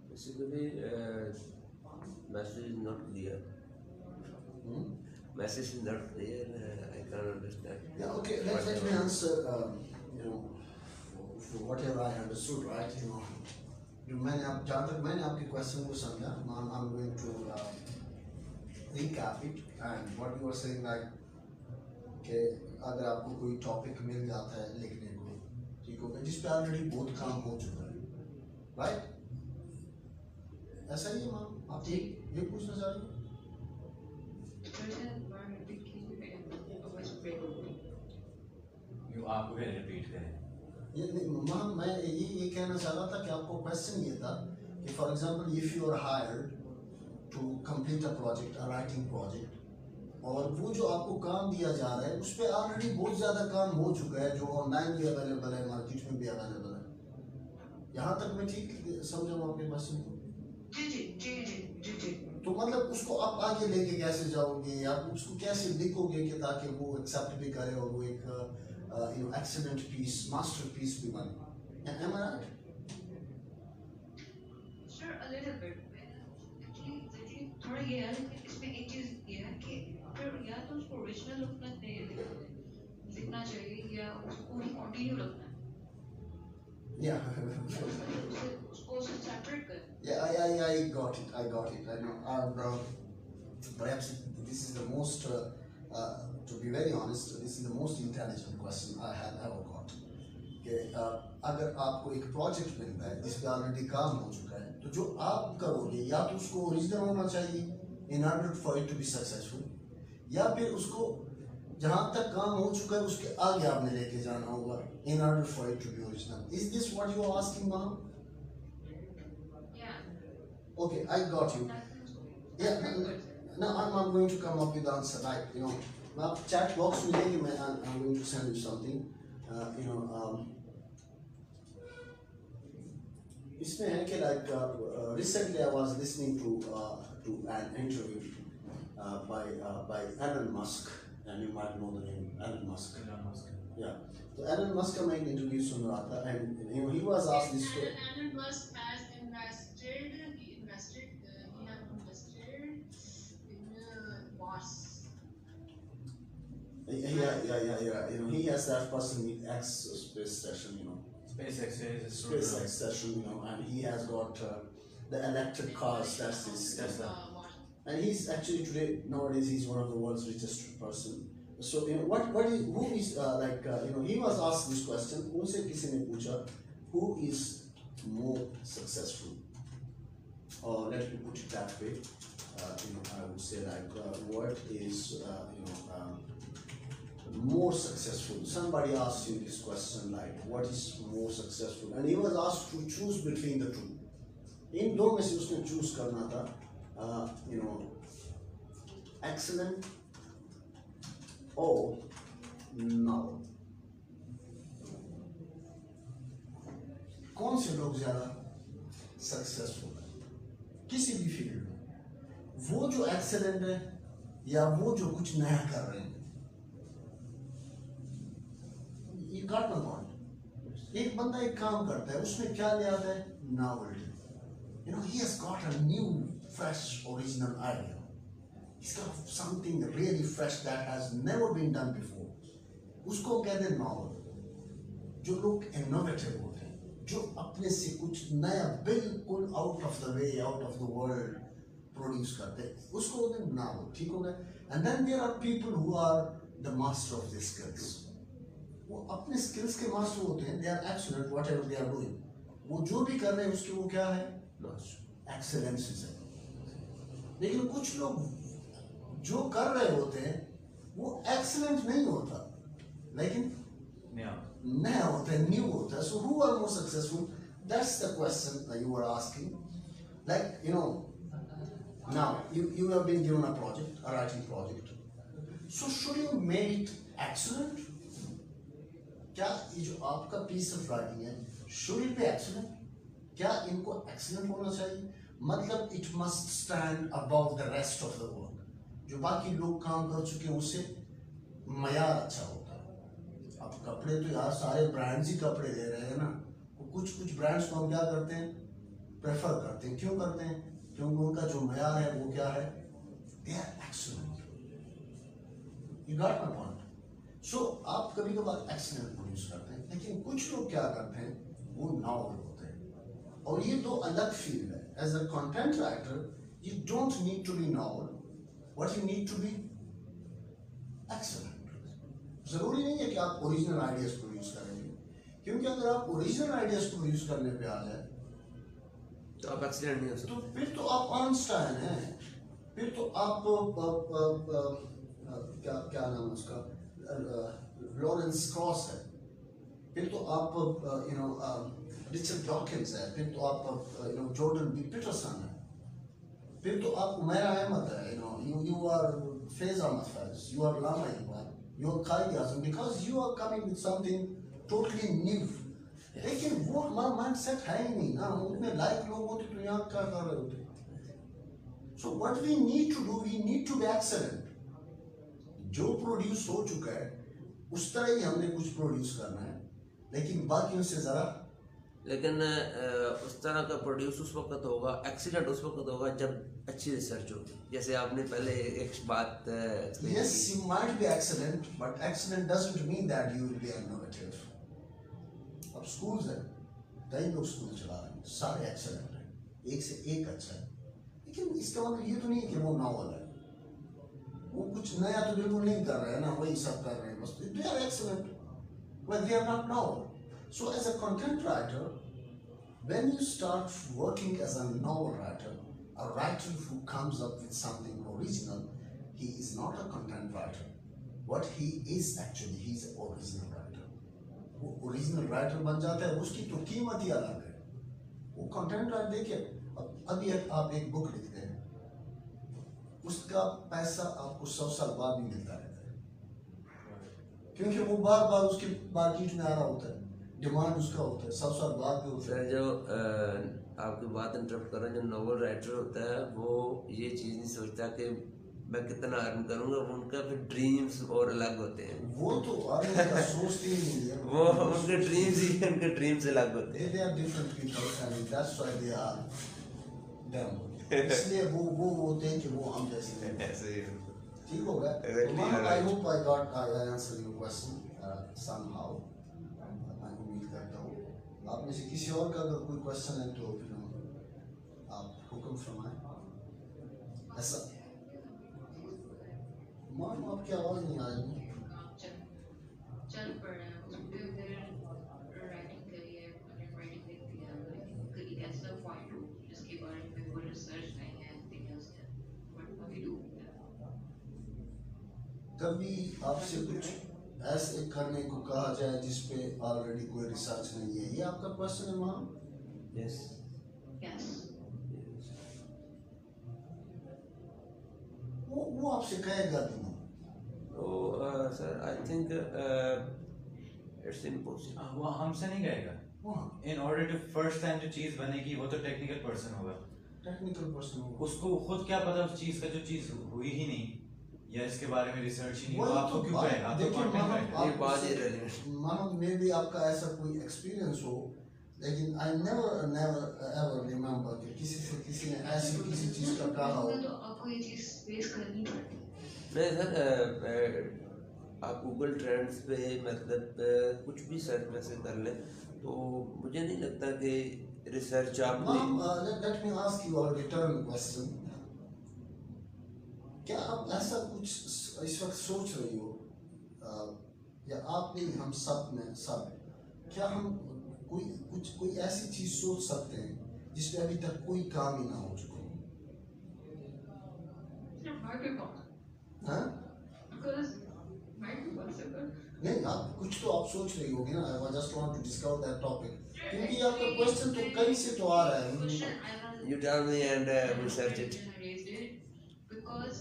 Speaker 4: Basically, message is not clear. Message is not clear. I can't understand.
Speaker 1: Yeah, okay, let me answer, you know, for whatever I understood, right, you know, जहाँ तक मैंने आपके question को समझा, I'm going to recap it, and what you were saying, like, कि अगर आपको कोई टॉपिक मिल जाता है लिखने को, ठीक होगा, जिस पे ऑलरेडी बहुत काम हो चुका है, राइट? ऐसा ही है मैम, आप ये पूछना चाह रहे हो?
Speaker 3: आपको क्या रिपीट करें?
Speaker 1: ये मैम, मैं ये कहना चाह रहा था कि आपको क्वेश्चन ये था कि for example if you are hired to complete a project, a writing project, और वो जो आपको काम दिया जा रहा है उस पर ऑलरेडी बहुत ज़्यादा काम हो चुका है, जो ऑनलाइन भी अवेलेबल है, मार्केट में भी अवेलेबल है। यहाँ तक मैं ठीक समझा हूँ आपके क्वेश्चन को?
Speaker 5: जी जी जी जी जी।
Speaker 1: तो मतलब उसको आप आगे लेके कैसे जाओगे, या उसको कैसे लिखोगे कि ताकि वो एक्सेप्ट भी करे और वो एक एक्सीलेंट पीस, मास्टरपीस भी बने? Am I right?
Speaker 5: Sir, a little bit. Actually थोड़ा ये है, लेकिन इसमें एक चीज ये है कि फिर या तो उसको ओरिजिनल लिखना चाहिए या उसको ही कंटिन्यू रखना है।
Speaker 1: Yeah.
Speaker 5: उसको उससे सेपरेट कर।
Speaker 1: Yeah, I got it. I know. Perhaps this is the most, to be very honest, this is the most intelligent question I have ever got. कि अगर आपको एक प्रोजेक्ट मिलता है जिस पे ऑलरेडी काम हो चुका है, तो जो आप करोगे या तो उसको ओरिजिनल होना चाहिए in order for it to be successful, या फिर उसको जहाँ तक काम हो चुका है उसके आगे आपने लेके जाना होगा in order for it to be original. Is this what you are asking, ma'am? Okay, I got you. Yeah, now I'm going to come up with the answer, right? You know, now chat box में देंगे, मैं I'm going to send you something. You know, इसमें है कि like recently I was listening to an interview by Elon Musk, and you might know the name Elon Musk.
Speaker 3: Elon Musk.
Speaker 1: Yeah. So Elon Musk का मैं एक interview सुन रहा था, and you know he was asked this question.
Speaker 2: Elon Musk has invested in Mars.
Speaker 1: Yeah. You know, he has that person with X space station, you know.
Speaker 3: SpaceX is
Speaker 1: SpaceX station, you know, and he has got the electric cars. That's his Tesla. And he's actually today nowadays he's one of the world's richest person. So you know who is you know, he was asked this question. उनसे किसी ने पूछा who is more successful? Or let me put it that way. You know, I would say like what is more successful? Somebody asked him this question, like what is more successful, and he was asked to choose between the two. इन दो में से उसने choose करना था, you know, excellent or novel. कौन से लोग ज़्यादा सक्सेसफुल है किसी भी फील्ड में? वो जो एक्सेलेंट है या वो जो कुछ नया कर रहे हैं? You got my point. एक बंदा एक काम करता है, उसमें क्या ले आता है? Novelty. You know, he has got a new, fresh, original idea. He's got something really fresh that has never been done before. उसको कहते हैं novel. जो लोग innovative होते हैं, जो अपने से कुछ नया बिल्कुल out of the way, out of the world produce करते हैं, उसको कहते हैं novel. ठीक हो गया? And then there are people who are the master of their skills. वो अपने स्किल्स के मास्टर होते हैं, they are excellent whatever they are doing. वो जो भी कर रहे हैं उसके वो क्या है? एक्सेलेंस है. लेकिन कुछ लोग जो कर रहे होते हैं वो एक्सेलेंट नहीं होता, लेकिन नया होता है, न्यू होता है. So who are more successful? That's the question that you were asking. Like, you know, now you have been given a project, a writing project. So should you make it excellent? क्या ये जो आपका piece of writing है, should it be excellent? क्या इनको excellent होना चाहिए? मतलब it must stand above the rest of the work. जो बाकी लोग काम कर चुके हैं उससे मयार अच्छा होता है। अब कपड़े तो यार सारे ब्रांड्स ही कपड़े दे रहे हैं ना, तो कुछ कुछ ब्रांड्स को हम क्या करते हैं, प्रेफर करते हैं। क्यों करते हैं? क्योंकि उनका जो मयार है वो क्या है, they are excellent. You got my point. So आप कभी कभार एक्सीलेंट प्रोड्यूस करते हैं, लेकिन कुछ लोग क्या करते हैं, वो नॉवल होते हैं। और ये दो अलग फील्ड है। As a content writer you don't need to be novel, what you need to be excellent. जरूरी नहीं है कि आप ओरिजिनल आइडियाज प्रोड्यूस करेंगे, क्योंकि अगर आप ओरिजिनल आइडियाज प्रोड्यूस करने पे आ जाए
Speaker 4: तो आप एक्सीडेंट नहीं हो सकते।
Speaker 1: तो फिर तो आप ऑनस्टाइन हैं, फिर तो आप क्या क्या नाम है उसका, लॉरेंस क्रॉस है, फिर तो आप रिचर्ड डॉकिंस है, फिर तो आप जॉर्डन बी पीटरसन है, फिर तो आप उमैर अहमद है, you are Faiz Ahmad Faiz, you are Lama Iqbal, you are Qaid Azam, because you are coming with something totally new. लेकिन वो हमारा माइंड सेट है ही नहीं ना, उतने लाइक लोग होते तो यहाँ क्या कर रहे होते। So what we need to do, we need to be excellent. जो प्रोड्यूस हो चुका है उस तरह ही हमने कुछ प्रोड्यूस करना है, लेकिन बाकियों से जरा।
Speaker 4: लेकिन उस तरह का प्रोड्यूस उस वक्त होगा, एक्सीडेंट उस वक्त होगा जब अच्छी रिसर्च होगी। जैसे आपने पहले एक बात
Speaker 1: Yes, you might be excellent, but excellent doesn't mean that you will be innovative. अब स्कूल्स है, कई लोग स्कूल चला रहे हैं, सारे एक्सेलेंट हैं, एक से एक अच्छा है, लेकिन इसका मतलब ये तो नहीं कि वो नॉवल है, वो कुछ नया तो बिल्कुल नहीं कर रहे हैं ना, वही सब कर रहे हैं बस। They are excellent but they are not novel. So as a content writer, when you start working as a novel writer, a writer who comes up with something original, he is not a content writer. What he is actually, he is an original writer. वो original writer बन जाता है, उसकी तो कीमत ही अलग है। वो कंटेंट राइटर देखिए, अभी आप एक बुक लिखते हैं, उसका पैसा आपको 100 साल बाद भी मिलता रहता है, क्योंकि वो बार बार उसके मार्केट में आ रहा होता है, डिमांड उसका होता है, 100 साल बाद भी होता है।
Speaker 4: सर जो आपकी बात इंटरप्ट कर रहा है, जो नॉवल राइटर होता है वो ये चीज़ नहीं सोचता कि मैं कितना अर्न करूंगा, उनका फिर ड्रीम्स और अलग होते हैं।
Speaker 1: वो तो अर्निंग का सोचते ही नहीं है,
Speaker 4: वो उनके ड्रीम्स ही उनके ड्रीम्स अलग होते हैं।
Speaker 1: they are different people and that's why they are them. इसलिए वो होते हैं कि वो हम जैसे नहीं हैं।
Speaker 4: ऐसे ही
Speaker 1: ठीक हो गया।
Speaker 4: Exactly.
Speaker 1: I hope I answered your question somehow. मैं उम्मीद करता हूँ आप में से किसी और का अगर कोई क्वेश्चन है तो आप हुक्म फरमाएं। ऐसा मानो आपकी आवाज़ नहीं आ रही।
Speaker 5: चल पड़ रहा है उसमें अगर राइटिंग करी है, कंटेंट राइटिंग लिख दिया, कभी ऐसा पॉइंट हो जिसके बारे में कोई रिसर्च नहीं है, anything else, what do we do?
Speaker 1: कभी आपसे कुछ ऐसे करने को कहा जाए जिस पे ऑलरेडी कोई रिसर्च नहीं है, ये आपका क्वेश्चन है माम?
Speaker 4: Yes
Speaker 5: yes.
Speaker 1: वो आपसे कहेगा भी नहीं।
Speaker 4: तो sir I think it's impossible.
Speaker 3: वो हमसे नहीं कहेगा।
Speaker 1: हाँ,
Speaker 3: in order to first time जो चीज बनेगी वो तो टेक्निकल पर्सन होगा,
Speaker 1: टेक्निकल पर्सन होगा।
Speaker 3: उसको खुद क्या पता उस चीज का, जो चीज हुई ही नहीं या इसके बारे में रिसर्च ही नहीं,
Speaker 1: वही
Speaker 3: वो आपको
Speaker 1: तो
Speaker 3: क्यों
Speaker 1: बात-
Speaker 3: कहेगा? आप तो
Speaker 1: देखिए,
Speaker 3: content
Speaker 1: मानो
Speaker 3: writer।
Speaker 4: ये बात ही relevant।
Speaker 1: मानो मे भी आपका ऐसा कोई एक्सपीरियंस हो, लेकिन आई नेवर एवर रिमेम्बर कि किसी ने ऐसी किसी चीज का कहा हो।
Speaker 5: तो आपको ये चीज फेस करनी पड़ती है।
Speaker 4: नहीं सर, आप गूगल ट्रेंड्स पे मतलब कुछ भी सर्च वैसे कर लें तो मुझे नहीं लगता कि रिसर्च आप
Speaker 1: Mom, let me ask you a return question. क्या आप ऐसा कुछ इस वक्त सोच रही हो, या आप नहीं, हम सब में सब, क्या हम कोई ऐसी चीज सोच सकते हैं जिसपे अभी तक कोई काम ही ना हो चुका हो?
Speaker 5: might be possible
Speaker 1: हाँ?
Speaker 5: because might be possible.
Speaker 1: नहीं, आप कुछ तो आप सोच रही होगी ना। I just want to discuss that topic, क्योंकि आपका क्वेश्चन तो कहीं से तो आ रहा है।
Speaker 5: Question I was
Speaker 4: You tell me and we'll search it.
Speaker 5: I raised it because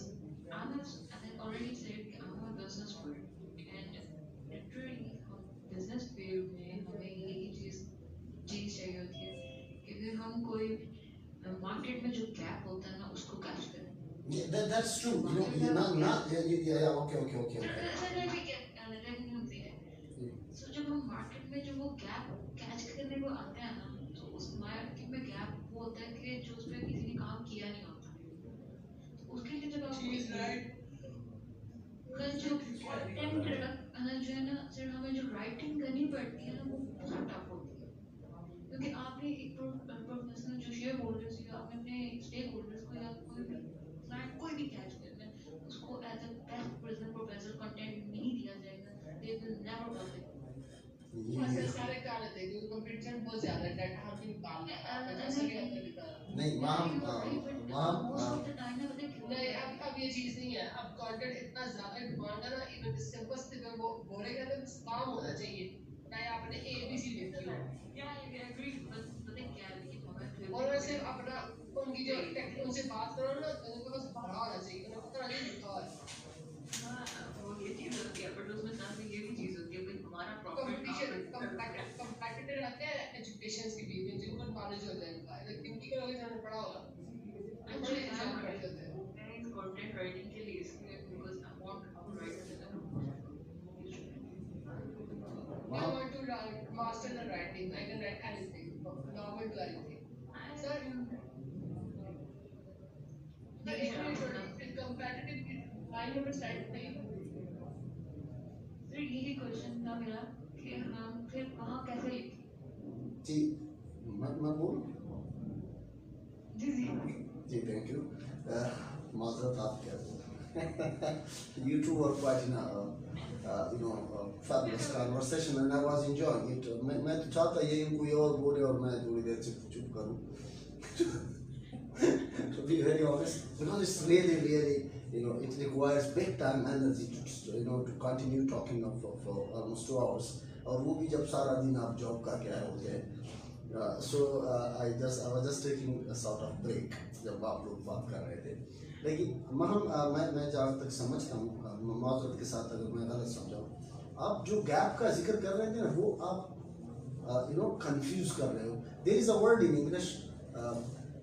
Speaker 5: I already said I'm a business field and literally business field में हमें यही चीज चाहिए होती है कि फिर हम कोई मार्केट में जो गैप होता है ना उसको कैच करें.
Speaker 1: That's true. Okay.
Speaker 5: So जब हम मार्केट में जो वो गैप कैच करने को आते हैं ना, तो उस मार्केट में गैप वो होता है कि जो उस पर किसी ने काम किया नहीं होता. तो उसके लिए जब आप कल जो कंटेंट जो है ना सर, हमें जो राइटिंग करनी पड़ती है ना वो बहुत टफ होती है, क्योंकि आपने एक प्रोफेशनल जो शेयर होल्डर्स या आपने अपने स्टेक होल्डर्स को या कोई भी क्लाइंट कोई भी कैच करना है उसको as a best professional content नहीं दिया जाएगा, they will never work it.
Speaker 2: सारे क्या लेते हैं क्योंकि कंपटीशन बहुत ज्यादा है, डाटा हम भी निकालना है, जैसे कि हमने निकाला.
Speaker 1: नहीं
Speaker 2: नहीं, अब ये चीज नहीं है. अब कंटेंट इतना ज्यादा डिमांड है ना, इवन सिंपल से वो बोलेगा ना काम होना चाहिए, चाहे आपने ABC लिखी हो. और वैसे अपना उनकी जो उनसे बात करो ना तो उनको बस भरा होना चाहिए, उन्हें पता नहीं लिखा है.
Speaker 5: वो ये चीज होती है, बट उसमें साथ में ये भी चीज होती है भाई हमारा
Speaker 2: कंपैटिटर रहते हैं एजुकेशन के बीच में, जिनको नॉलेज होता है इनका, लेकिन इनकी का लोग पढ़ा होगा
Speaker 5: एक्चुअली कंटेंट राइटिंग के लिए इसलिए because I want to write
Speaker 2: I want to master the writing. I can write anything, novel to anything. Sir, competitive line number side नहीं.
Speaker 5: सर यही क्वेश्चन था मेरा कि हम फिर कहाँ कैसे लिखें.
Speaker 1: जी मैं बोल
Speaker 5: जी
Speaker 1: थैंक यू. माजरत आप क्या you two were quite in a fabulous conversation and I was enjoying it. मैं तो चाहता यही कोई और बोले और मैं थोड़ी देर चुप करूँ. To be very honest, because it's really it requires big time energy to continue talking for almost 2 hours. और वो भी जब सारा दिन आप जॉब करके आए होते हैं. So I was just taking a sort of break जब आप लोग बात कर रहे थे. लेकिन मैं जहाँ तक समझता हूँ, माजरत के साथ अगर मैं गलत समझाऊँ, आप जो गैप का जिक्र कर रहे थे ना वो आप कंफ्यूज कर रहे हो. There is a word in English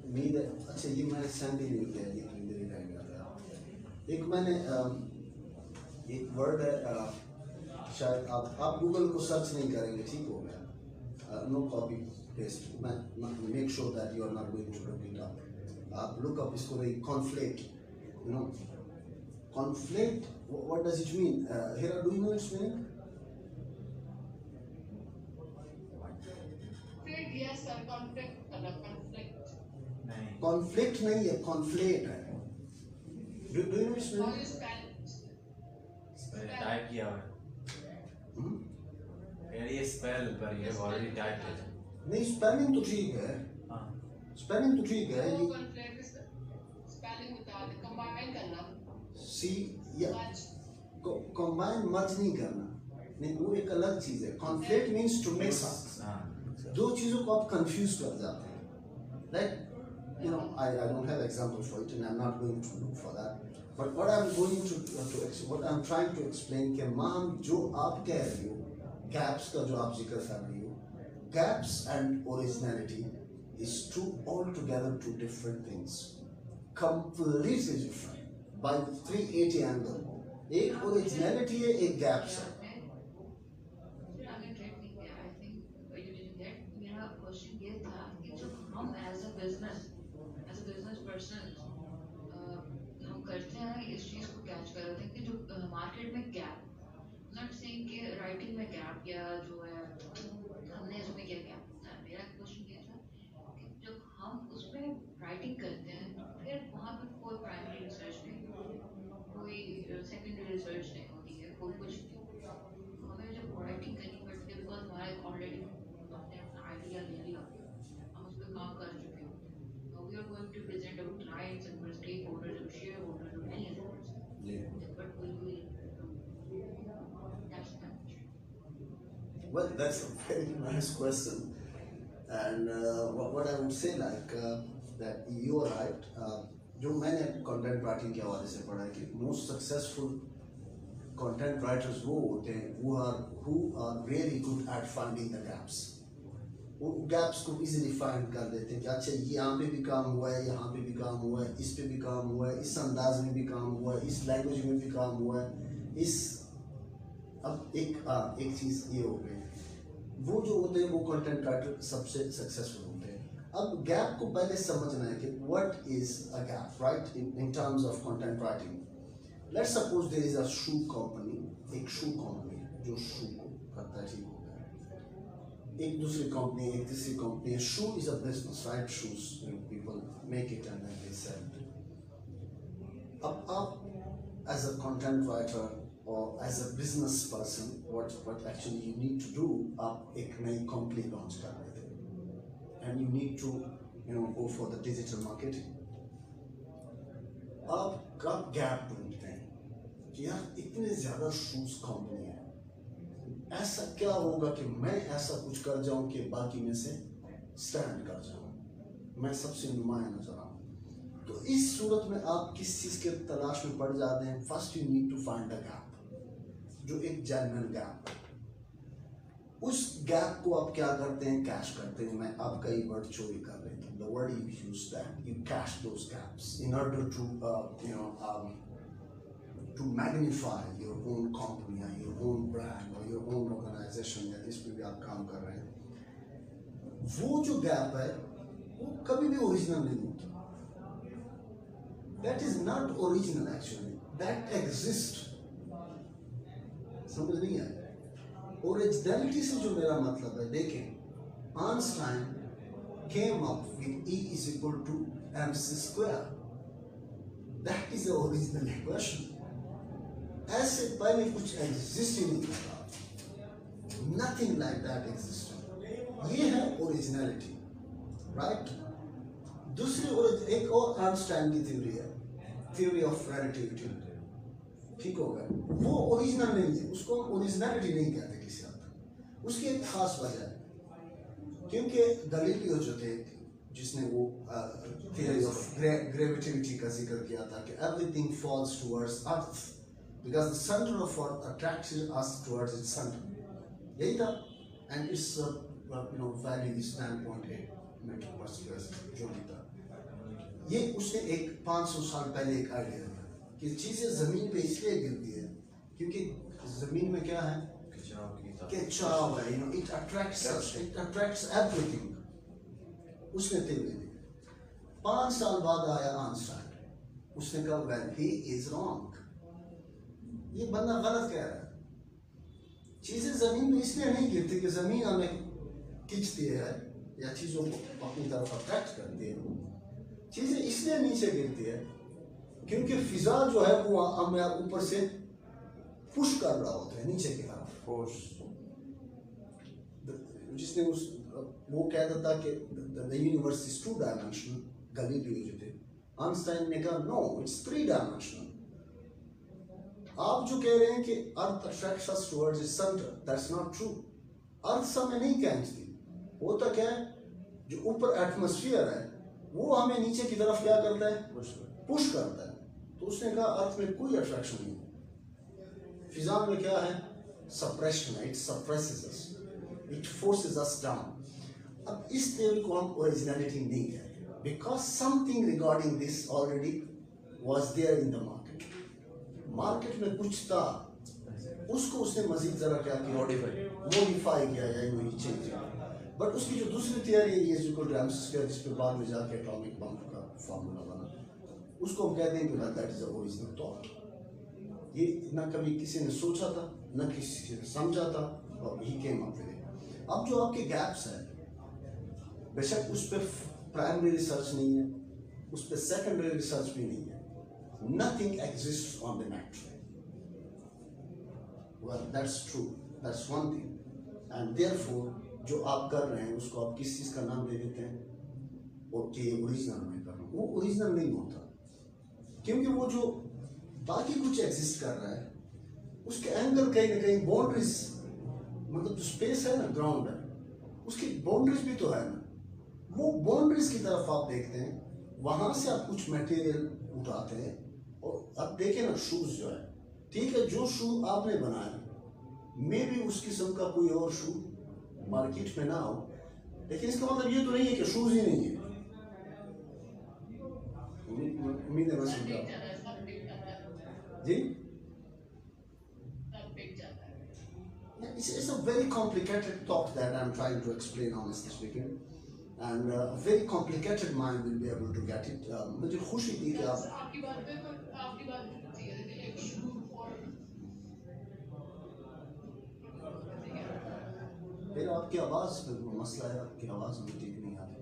Speaker 1: अच्छा ये मैंने सेंड ही नहीं किया, ये मेरे टाइम में आया. एक मैंने एक वर्ड है, शायद आप गूगल को सर्च नहीं करेंगे, ठीक हो गया, no copy paste, make sure that you are not going to repeat up. आप लुक अप इसको नहीं, conflict, conflict, what does it mean? Hira, do you know its meaning?
Speaker 2: Yes sir, conflict.
Speaker 1: Conflict नहीं है, conflate है. Do you know its meaning?
Speaker 2: How you spell?
Speaker 3: Type किया हुआ है. यार ये स्पेल पर ये ऑलरेडी टाइप है.
Speaker 1: नहीं, स्पेलिंग तो ठीक है.
Speaker 3: हाँ.
Speaker 1: स्पेलिंग तो ठीक है.
Speaker 2: No conflict is spelling without combine करना.
Speaker 1: सी या combine मर्ज नहीं करना, नहीं वो एक अलग चीज है. Conflict means to mix up. दो चीजों को आप confuse कर जाते हैं. Like I don't have example for it and I'm not going to look for that. But what I'm going to what I'm trying to explain कि माम जो आप कह रही हो, gaps का जो आप जिक्र कर रही हो, gaps and originality is altogether two different things, completely different by 380 angle. एक originality है, एक gaps है.
Speaker 5: मेरा क्वेश्चन ये था कि जब हम एज अ बिजनेस पर्सन हम करते हैं इस चीज को कैच कर रहे थे कि जो मार्केट में गैप, नॉट सेइंग कि राइटिंग में गैप या जो है हमने इसमें क्या गैप. मेरा क्वेश्चन ये था कि जब हम उसमें राइटिंग करते हैं फिर वहाँ पे कोई प्राइमरी रिसर्च नहीं, कोई सेकेंडरी रिसर्च नहीं होती है, कोई कुछ नहीं. हमें जब राइटिंग करनी पड़ती है बिकॉज हमारा ऑलरेडी हमने अपना आइडिया ले लिया, हम उस पर काम कर चुके हैं. We are going to present our clients and our stakeholders and shareholders and many others. But will we? That's the question.
Speaker 1: Well, that's a very nice question, and what I would say that you are right. जो मैंने content writing के हवाले से पढ़ा है कि most successful content writers वो होते हैं who are really good at finding the gaps. वो गैप्स को इजीली फाइंड कर देते हैं कि अच्छा ये यहाँ पे भी काम हुआ है, यहाँ पे भी काम हुआ है, इस पे भी काम हुआ है, इस अंदाज में भी काम हुआ है, इस लैंग्वेज में भी काम हुआ है, इस अब एक चीज़ ये हो गई, वो जो होते हैं वो कंटेंट राइटर सबसे सक्सेसफुल होते हैं। अब गैप को पहले समझना है कि what is a gap, right, in terms of content writing. Let's suppose there is a shoe company, एक शू कंपनी जो शू को करता है, ठीक हो गया, एक दूसरी कंपनी, एक तीसरी company. Shoe is a business, right, shoes people make it and then they sell. अब आप as a content writer or as a business person, what actually you need to do, आप एक नई कंपनी लॉन्च कर देते हैं and you need to go for the digital marketing। आप कब गैप ढूंढते हैं कि यार इतने ज़्यादा शूज कंपनी है, ऐसा क्या होगा कि मैं ऐसा कुछ कर जाऊं कि बाकी में से स्टैंड कर जाऊं, मैं सबसे नुमाया नजर आऊं। तो इस सूरत में आप किस चीज़ के तलाश में पड़ जाते हैं? First you need to find a gap, जो एक जेन्युइन गैप। उस गैप को आप क्या करते हैं? कैश करते हैं। मैं आपका ही वर्ड चोरी कर लेता हूँ, the word you use that, you cash those gaps in order to magnify your own company, your own brand और योर ओन ऑर्गेनाइजेशन, या जिस पे भी आप काम कर रहे हैं। वो जो गैप है वो कभी भी ओरिजिनल नहीं होता, that is not original actually, that exist. समझ नहीं आया? ओरिजिनलिटी से जो मेरा मतलब है, देखें, Einstein came up with E is equal to mc square, that is the original equation। ऐसे पहले कुछ एग्जिस्ट ही नहीं करता, नथिंग लाइक दैट एग्जिस्टेड। ये है ओरिजिनलिटी, राइट। दूसरी एक और आइंस्टाइन की थ्योरी है, थ्योरी ऑफ रिलेटिविटी, ठीक हो गया, वो ओरिजिनल नहीं है, उसको ओरिजिनलिटी नहीं कहते किसी हद तक। उसकी एक खास वजह है, क्योंकि गैलीलियो जो थे, जिसने वो थ्योरी ऑफ ग्रेविटिविटी का जिक्र किया था कि everything falls towards earth because the centre of earth attracts us towards its centre, यही था। And it's valid stand point metre पर स्क्वायर जो भी था, ये उसने एक 500 साल पहले एक आइडिया दिया कि चीज़ें ज़मीन पे इसलिए गिरती है क्योंकि ज़मीन में क्या है, खिंचाव है, it attracts us, it attracts everything। उसने थ्योरी दी। 5 साल बाद आया आइंस्टाइन, उसने कहा well he is wrong, ये बंदा गलत कह रहा है। चीज़ें ज़मीन में इसलिए नहीं गिरती कि ज़मीन हमें खींचती है या चीज़ों को अपनी तरफ अट्रैक्ट करती है, चीज़ें इसलिए नीचे गिरती है क्योंकि फिजा जो है वो हमें ऊपर से पुश कर रहा होता है नीचे की तरफ, फोर्स। जिसने वो कहता था कि the universe is 2 dimensional, Galileo जो थे, आइंस्टाइन ने कहा नो इट्स 3 डायमेंशनल। आप जो कह रहे हैं कि earth attracts us towards its centre, that's not true. Earth समय नहीं खींचती, होता क्या है, जो ऊपर एटमॉस्फेयर है वो हमें नीचे की तरफ क्या करता है, पुश करता है। तो उसने कहा अर्थ में कोई अट्रैक्शन नहीं है, फिजा में क्या है, सप्रेशन है, it suppresses us, it forces us down. अब इस थ्योरी को हम ओरिजिनलिटी नहीं कहते, because something regarding this already was there in the market. Market में कुछ था, उसको उसने मजीद जरा क्या किया, मॉडिफाई किया या चेंज किया। बट उसकी जो दूसरी थियरी है, ये जिस पे बाद में जाके एटॉमिक बम का फार्मूला बना, उसको हम कहते हैं कि that is the original thought. ये ना कभी किसी ने सोचा था, ना किसी ने समझा था, और ही केम अप विद इट। अब जो आपके गैप्स हैं, बेशक उस पर प्राइमरी रिसर्च नहीं है, उस पर सेकेंडरी रिसर्च भी नहीं है, nothing exist on the net. Well that's true, that's one thing. And therefore जो आप कर रहे हैं उसको आप किस चीज़ का नाम दे देते हैं, और कि ओरिजिनल में कर रहा हूँ, वो ओरिजिनल नहीं होता, क्योंकि वो जो बाकी कुछ एग्जिस्ट कर रहा है उसके एंगल कहीं ना कहीं बाउंड्रीज, मतलब जो स्पेस है ना, ग्राउंड है, उसकी बाउंड्रीज भी तो है ना, वो बाउंड्रीज की तरफ आप देखते हैं, वहां से आप कुछ मटेरियल उठाते हैं। और अब देखें ना, शूज जो है, ठीक है, जो शू आपने बनाया मे भी उस किस्म का कोई और शू मार्केट में ना हो, लेकिन इसका मतलब ये तो नहीं है कि शूज ही नहीं है। उम्मीद है मैं समझा जी। It's a very complicated thought that I'm trying to explain, honestly speaking, and a very complicated mind will be able to get it. मुझे खुशी थी कि आप
Speaker 2: आपकी बात पे तो सही है, एक शुरू और
Speaker 1: फिर आपकी आवाज़ मसला है, आपकी आवाज़ मुझे ठीक नहीं आ रही।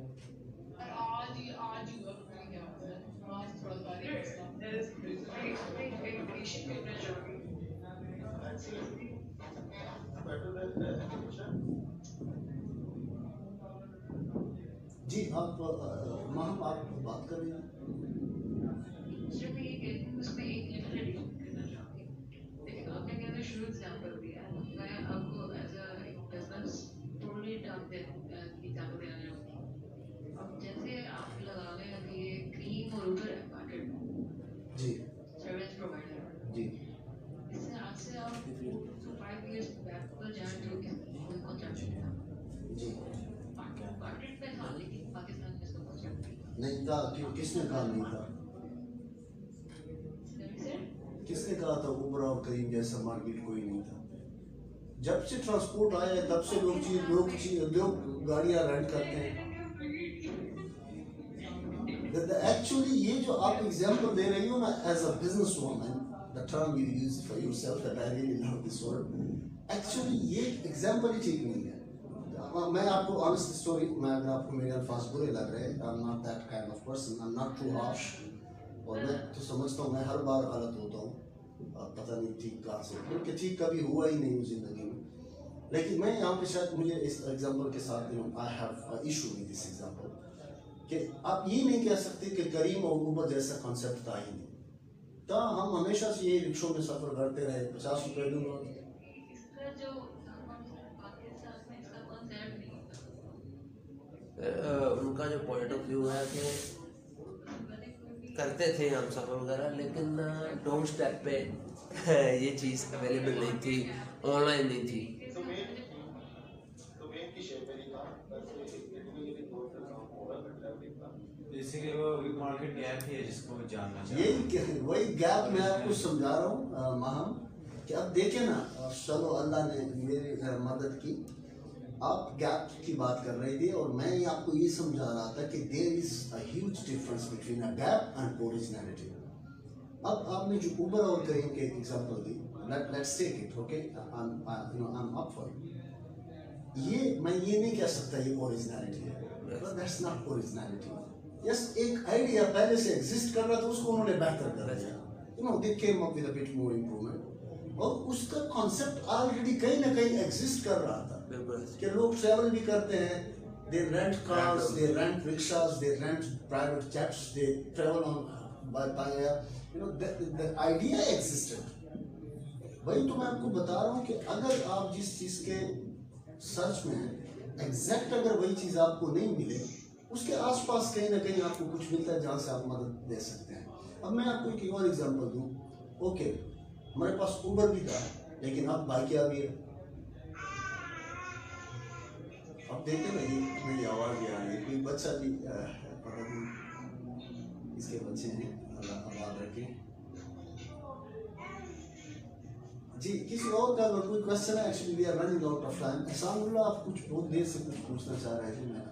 Speaker 2: आज ही हुआ क्या आज थोड़ा सा
Speaker 1: जी आप माम आप बात कर रहे हैं।
Speaker 5: सिर्फ मैं ये कहती हूँ उसमें एक लिटिल एडिशन करना चाहूँगी। देखिए आपने कहना शुरू एग्जाम्पल दिया है, मैं आपको as a business totally example देना चाहूँगी। अब जैसे आप लगा लें अभी ये क्रीम और उबर है मार्केट में
Speaker 1: जी
Speaker 5: सर्विस प्रोवाइडर,
Speaker 1: जी
Speaker 5: इससे आज से आप 4 to 5 years बैक पर जाएं तो कोई कॉन्सेप्ट नहीं था।
Speaker 1: जी
Speaker 5: मार्केट में था लेकिन पाकिस्तान में इसका कॉन्सेप्ट
Speaker 1: नहीं था। क्यों? किसने कहा नहीं था? किसने कहा था उबर और करीम जैसा मार्केट कोई नहीं था? जब से ट्रांसपोर्ट आया है तब से लोग गाड़ियां रेंट करते हैं। एक्चुअली ये जो आप एग्जांपल दे रही हो ना as a business woman, the term you use for yourself that I really love this word, actually ये एग्जांपल ही ठीक नहीं है। मैं आपको ऑनेस्ट स्टोरी, मैं अगर आपको मेरे अल्फाज बुरे लग रहे हैं, आई am not that kind of person, I am not too harsh, और मैं तो समझता हूँ मैं हर बार गलत होता हूँ, पता नहीं ठीक कहाँ से, क्योंकि ठीक कभी हुआ ही नहीं जिंदगी में। लेकिन मैं यहाँ पे शायद मुझे इस एग्जांपल के साथ I have issue with this example कि आप ये नहीं कह सकते कि करीम और उबर जैसा कॉन्सेप्ट था ही नहीं। तो हम हमेशा से ये रिक्शों में सफ़र करते रहे, 50 रुपये दूंगा।
Speaker 5: इसका जो पाकिस्तान में इसका कॉन्सेप्ट नहीं
Speaker 4: उनका जो पॉइंट ऑफ व्यू है कि करते थे हम सफ़र वगैरह, लेकिन डोर स्टेप पे ये चीज़ अवेलेबल नहीं थी, ऑनलाइन नहीं थी।
Speaker 3: बेसिकली वो मार्केट गैप ही है जिसको जानना चाहिए।
Speaker 1: यही वही गैप मैं आपको समझा रहा हूँ माहम कि अब देखे ना, चलो अल्लाह ने मेरी मदद की, आप गैप की बात कर रहे थे और मैं आपको ये समझा रहा था कि there is a huge difference between a gap and originality. अब आपने जो उबर और करीम के एग्जांपल दी, let's take it, okay, I am up for ये। मैं ये नहीं कह सकता ये ओरिजिनलिटी है, दैट्स नॉट ओरिजिनलिटी। यस, एक आइडिया पहले से एग्जिस्ट कर रहा था, उसको उन्होंने बेहतर कर दिया, they came up with a bit more improvement, और उसका कॉन्सेप्ट ऑलरेडी कहीं ना कहीं एग्जिस्ट कर रहा था कि लोग ट्रैवल भी करते हैं, they rent cars, they rent rickshaws, they rent private jets, they travel on by air, the idea existed. वही तो मैं आपको बता रहा हूँ कि अगर आप जिस चीज़ के सर्च में हैं, एग्जैक्ट अगर वही चीज़ आपको नहीं मिले, उसके आसपास कहीं ना कहीं आपको कुछ मिलता है जहाँ से आप मदद दे सकते हैं। अब मैं आपको एक और एग्जांपल दूँ, ओके, हमारे पास उबर भी था, लेकिन अब बाइकिया भी है। अब देखते ना, ये मेरी आवाज़ भी आ रही है, कोई बच्चा भी पता नहीं इसके बच्चे हैं, अल्लाह आबाद रखे। जी, किसी और का अगर कोई क्वेश्चन है, actually we are running out of time. Ehsanullah, आप कुछ बहुत देर से कुछ पूछना चाह रहे थे, मैं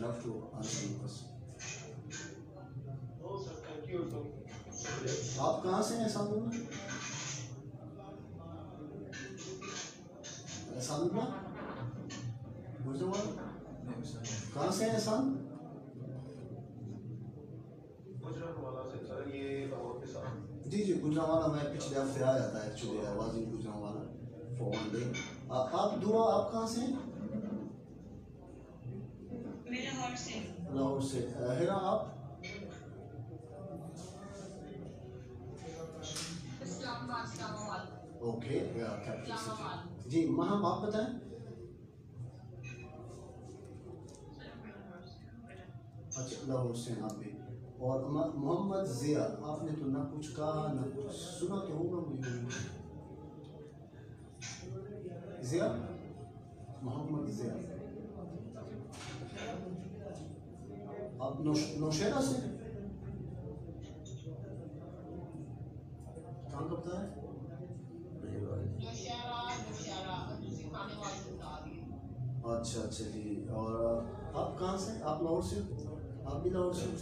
Speaker 1: love to answer your question. आप कहाँ से हैं एहसानुल्लाह? एहसानुल्लाह गुजरावाला, कहाँ से हैं एहसान? जी जी, गुजरावाला, मैं पिछले हफ्ते आया था actually, I was in Gujranwala for one day. आप दुआ, आप कहाँ से हैं? लाहौर से। हिरा, आप? Okay, capital city. जी, महम आप बताएं। अच्छा, लाहौर से आप भी। और मोहम्मद जिया, आपने तो ना कुछ कहा ना कुछ सुना, तो होगा मुझे। जिया, मोहम्मद जिया। आप नौशेरा से कहाँ का बता रहे हैं? अच्छा अच्छा जी। और आप कहाँ से? आप लाहौर से हो? आप भी लाहौर से हो?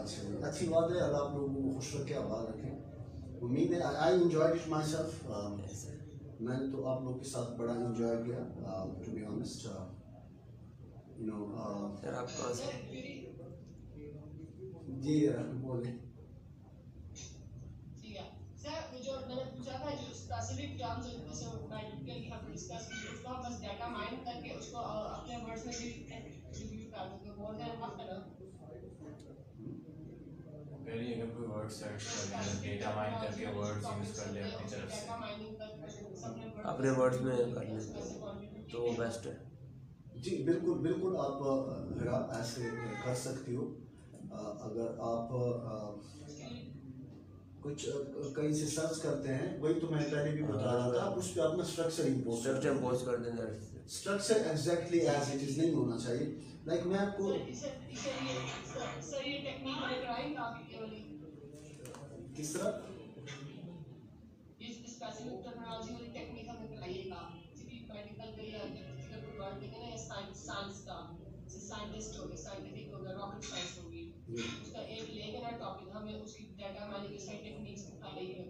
Speaker 1: अच्छा जी, अच्छी बात है। अल्लाह आप लोगों को खुश रखे, आबाद रखें। उम्मीद है I enjoyed it myself. मैंने तो आप लोगों के साथ बड़ा एंजॉय किया, to be honest. You know
Speaker 4: sir आप कहाँ से?
Speaker 1: जी बोले।
Speaker 2: ठीक है सर, जो मैंने पूछा था जो स्पेसिफिक टर्म्स जैसे मेडिकल की हमने डिस्कस की, उसको हम बस डाटा माइन करके उसको अपने वर्ड्स में भी रिव्यू कर देंगे, मोर देन इनफ है ना।
Speaker 3: पहले अगर कोई वर्ड सर्च कर ले, डेटा माइन करके वर्ड्स यूज कर ले अपनी तरफ से,
Speaker 2: डाटा माइनिंग कर
Speaker 4: अपने वर्ड्स में कर लें तो वो बेस्ट है।
Speaker 1: जी बिल्कुल बिल्कुल, आप हिरा ऐसे कर सकती हो। अगर आप कुछ कहीं से सर्च करते हैं, वही तो मैं पहले भी बता रहा था, आप उस पर अपना स्ट्रक्चर इम्पोज
Speaker 4: स्ट्रक्चर पोस्ट कर देंगे।
Speaker 1: Structure exactly as it is नहीं होना चाहिए। लाइक मैं आपको
Speaker 2: सर ये टेक्निक मैंने ट्राई काफी ये वाली,
Speaker 1: किस तरह
Speaker 2: ये स्पेसिफिक टर्मिनोलॉजी वाली टेक्निक हमें कराइएगा, किसी भी मेडिकल का या टेक्निकल कोई वर्ड देखें ना, या साइंस का, जैसे साइंटिस्ट हो गया, साइंटिफिक हो गया, रॉकेट साइंस हो गई, उसका एक लेकर ना टॉपिक हमें उसकी डाटा माइनिंग की सारी टेक्निक्स बता रही है।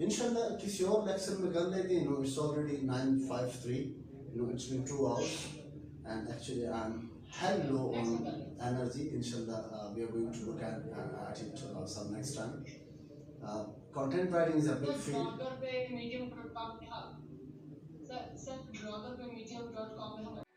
Speaker 1: इंशाल्लाह किसी और लेक्चर में कर लेते हैं। You know, it's already 9:53. You know, it's been 2 hours, and actually I'm hell low on energy. Inshallah, we are going to look at it some next time. Content writing is a big field.
Speaker 2: Blogger पे medium.com था sir, blogger पे medium.com में हम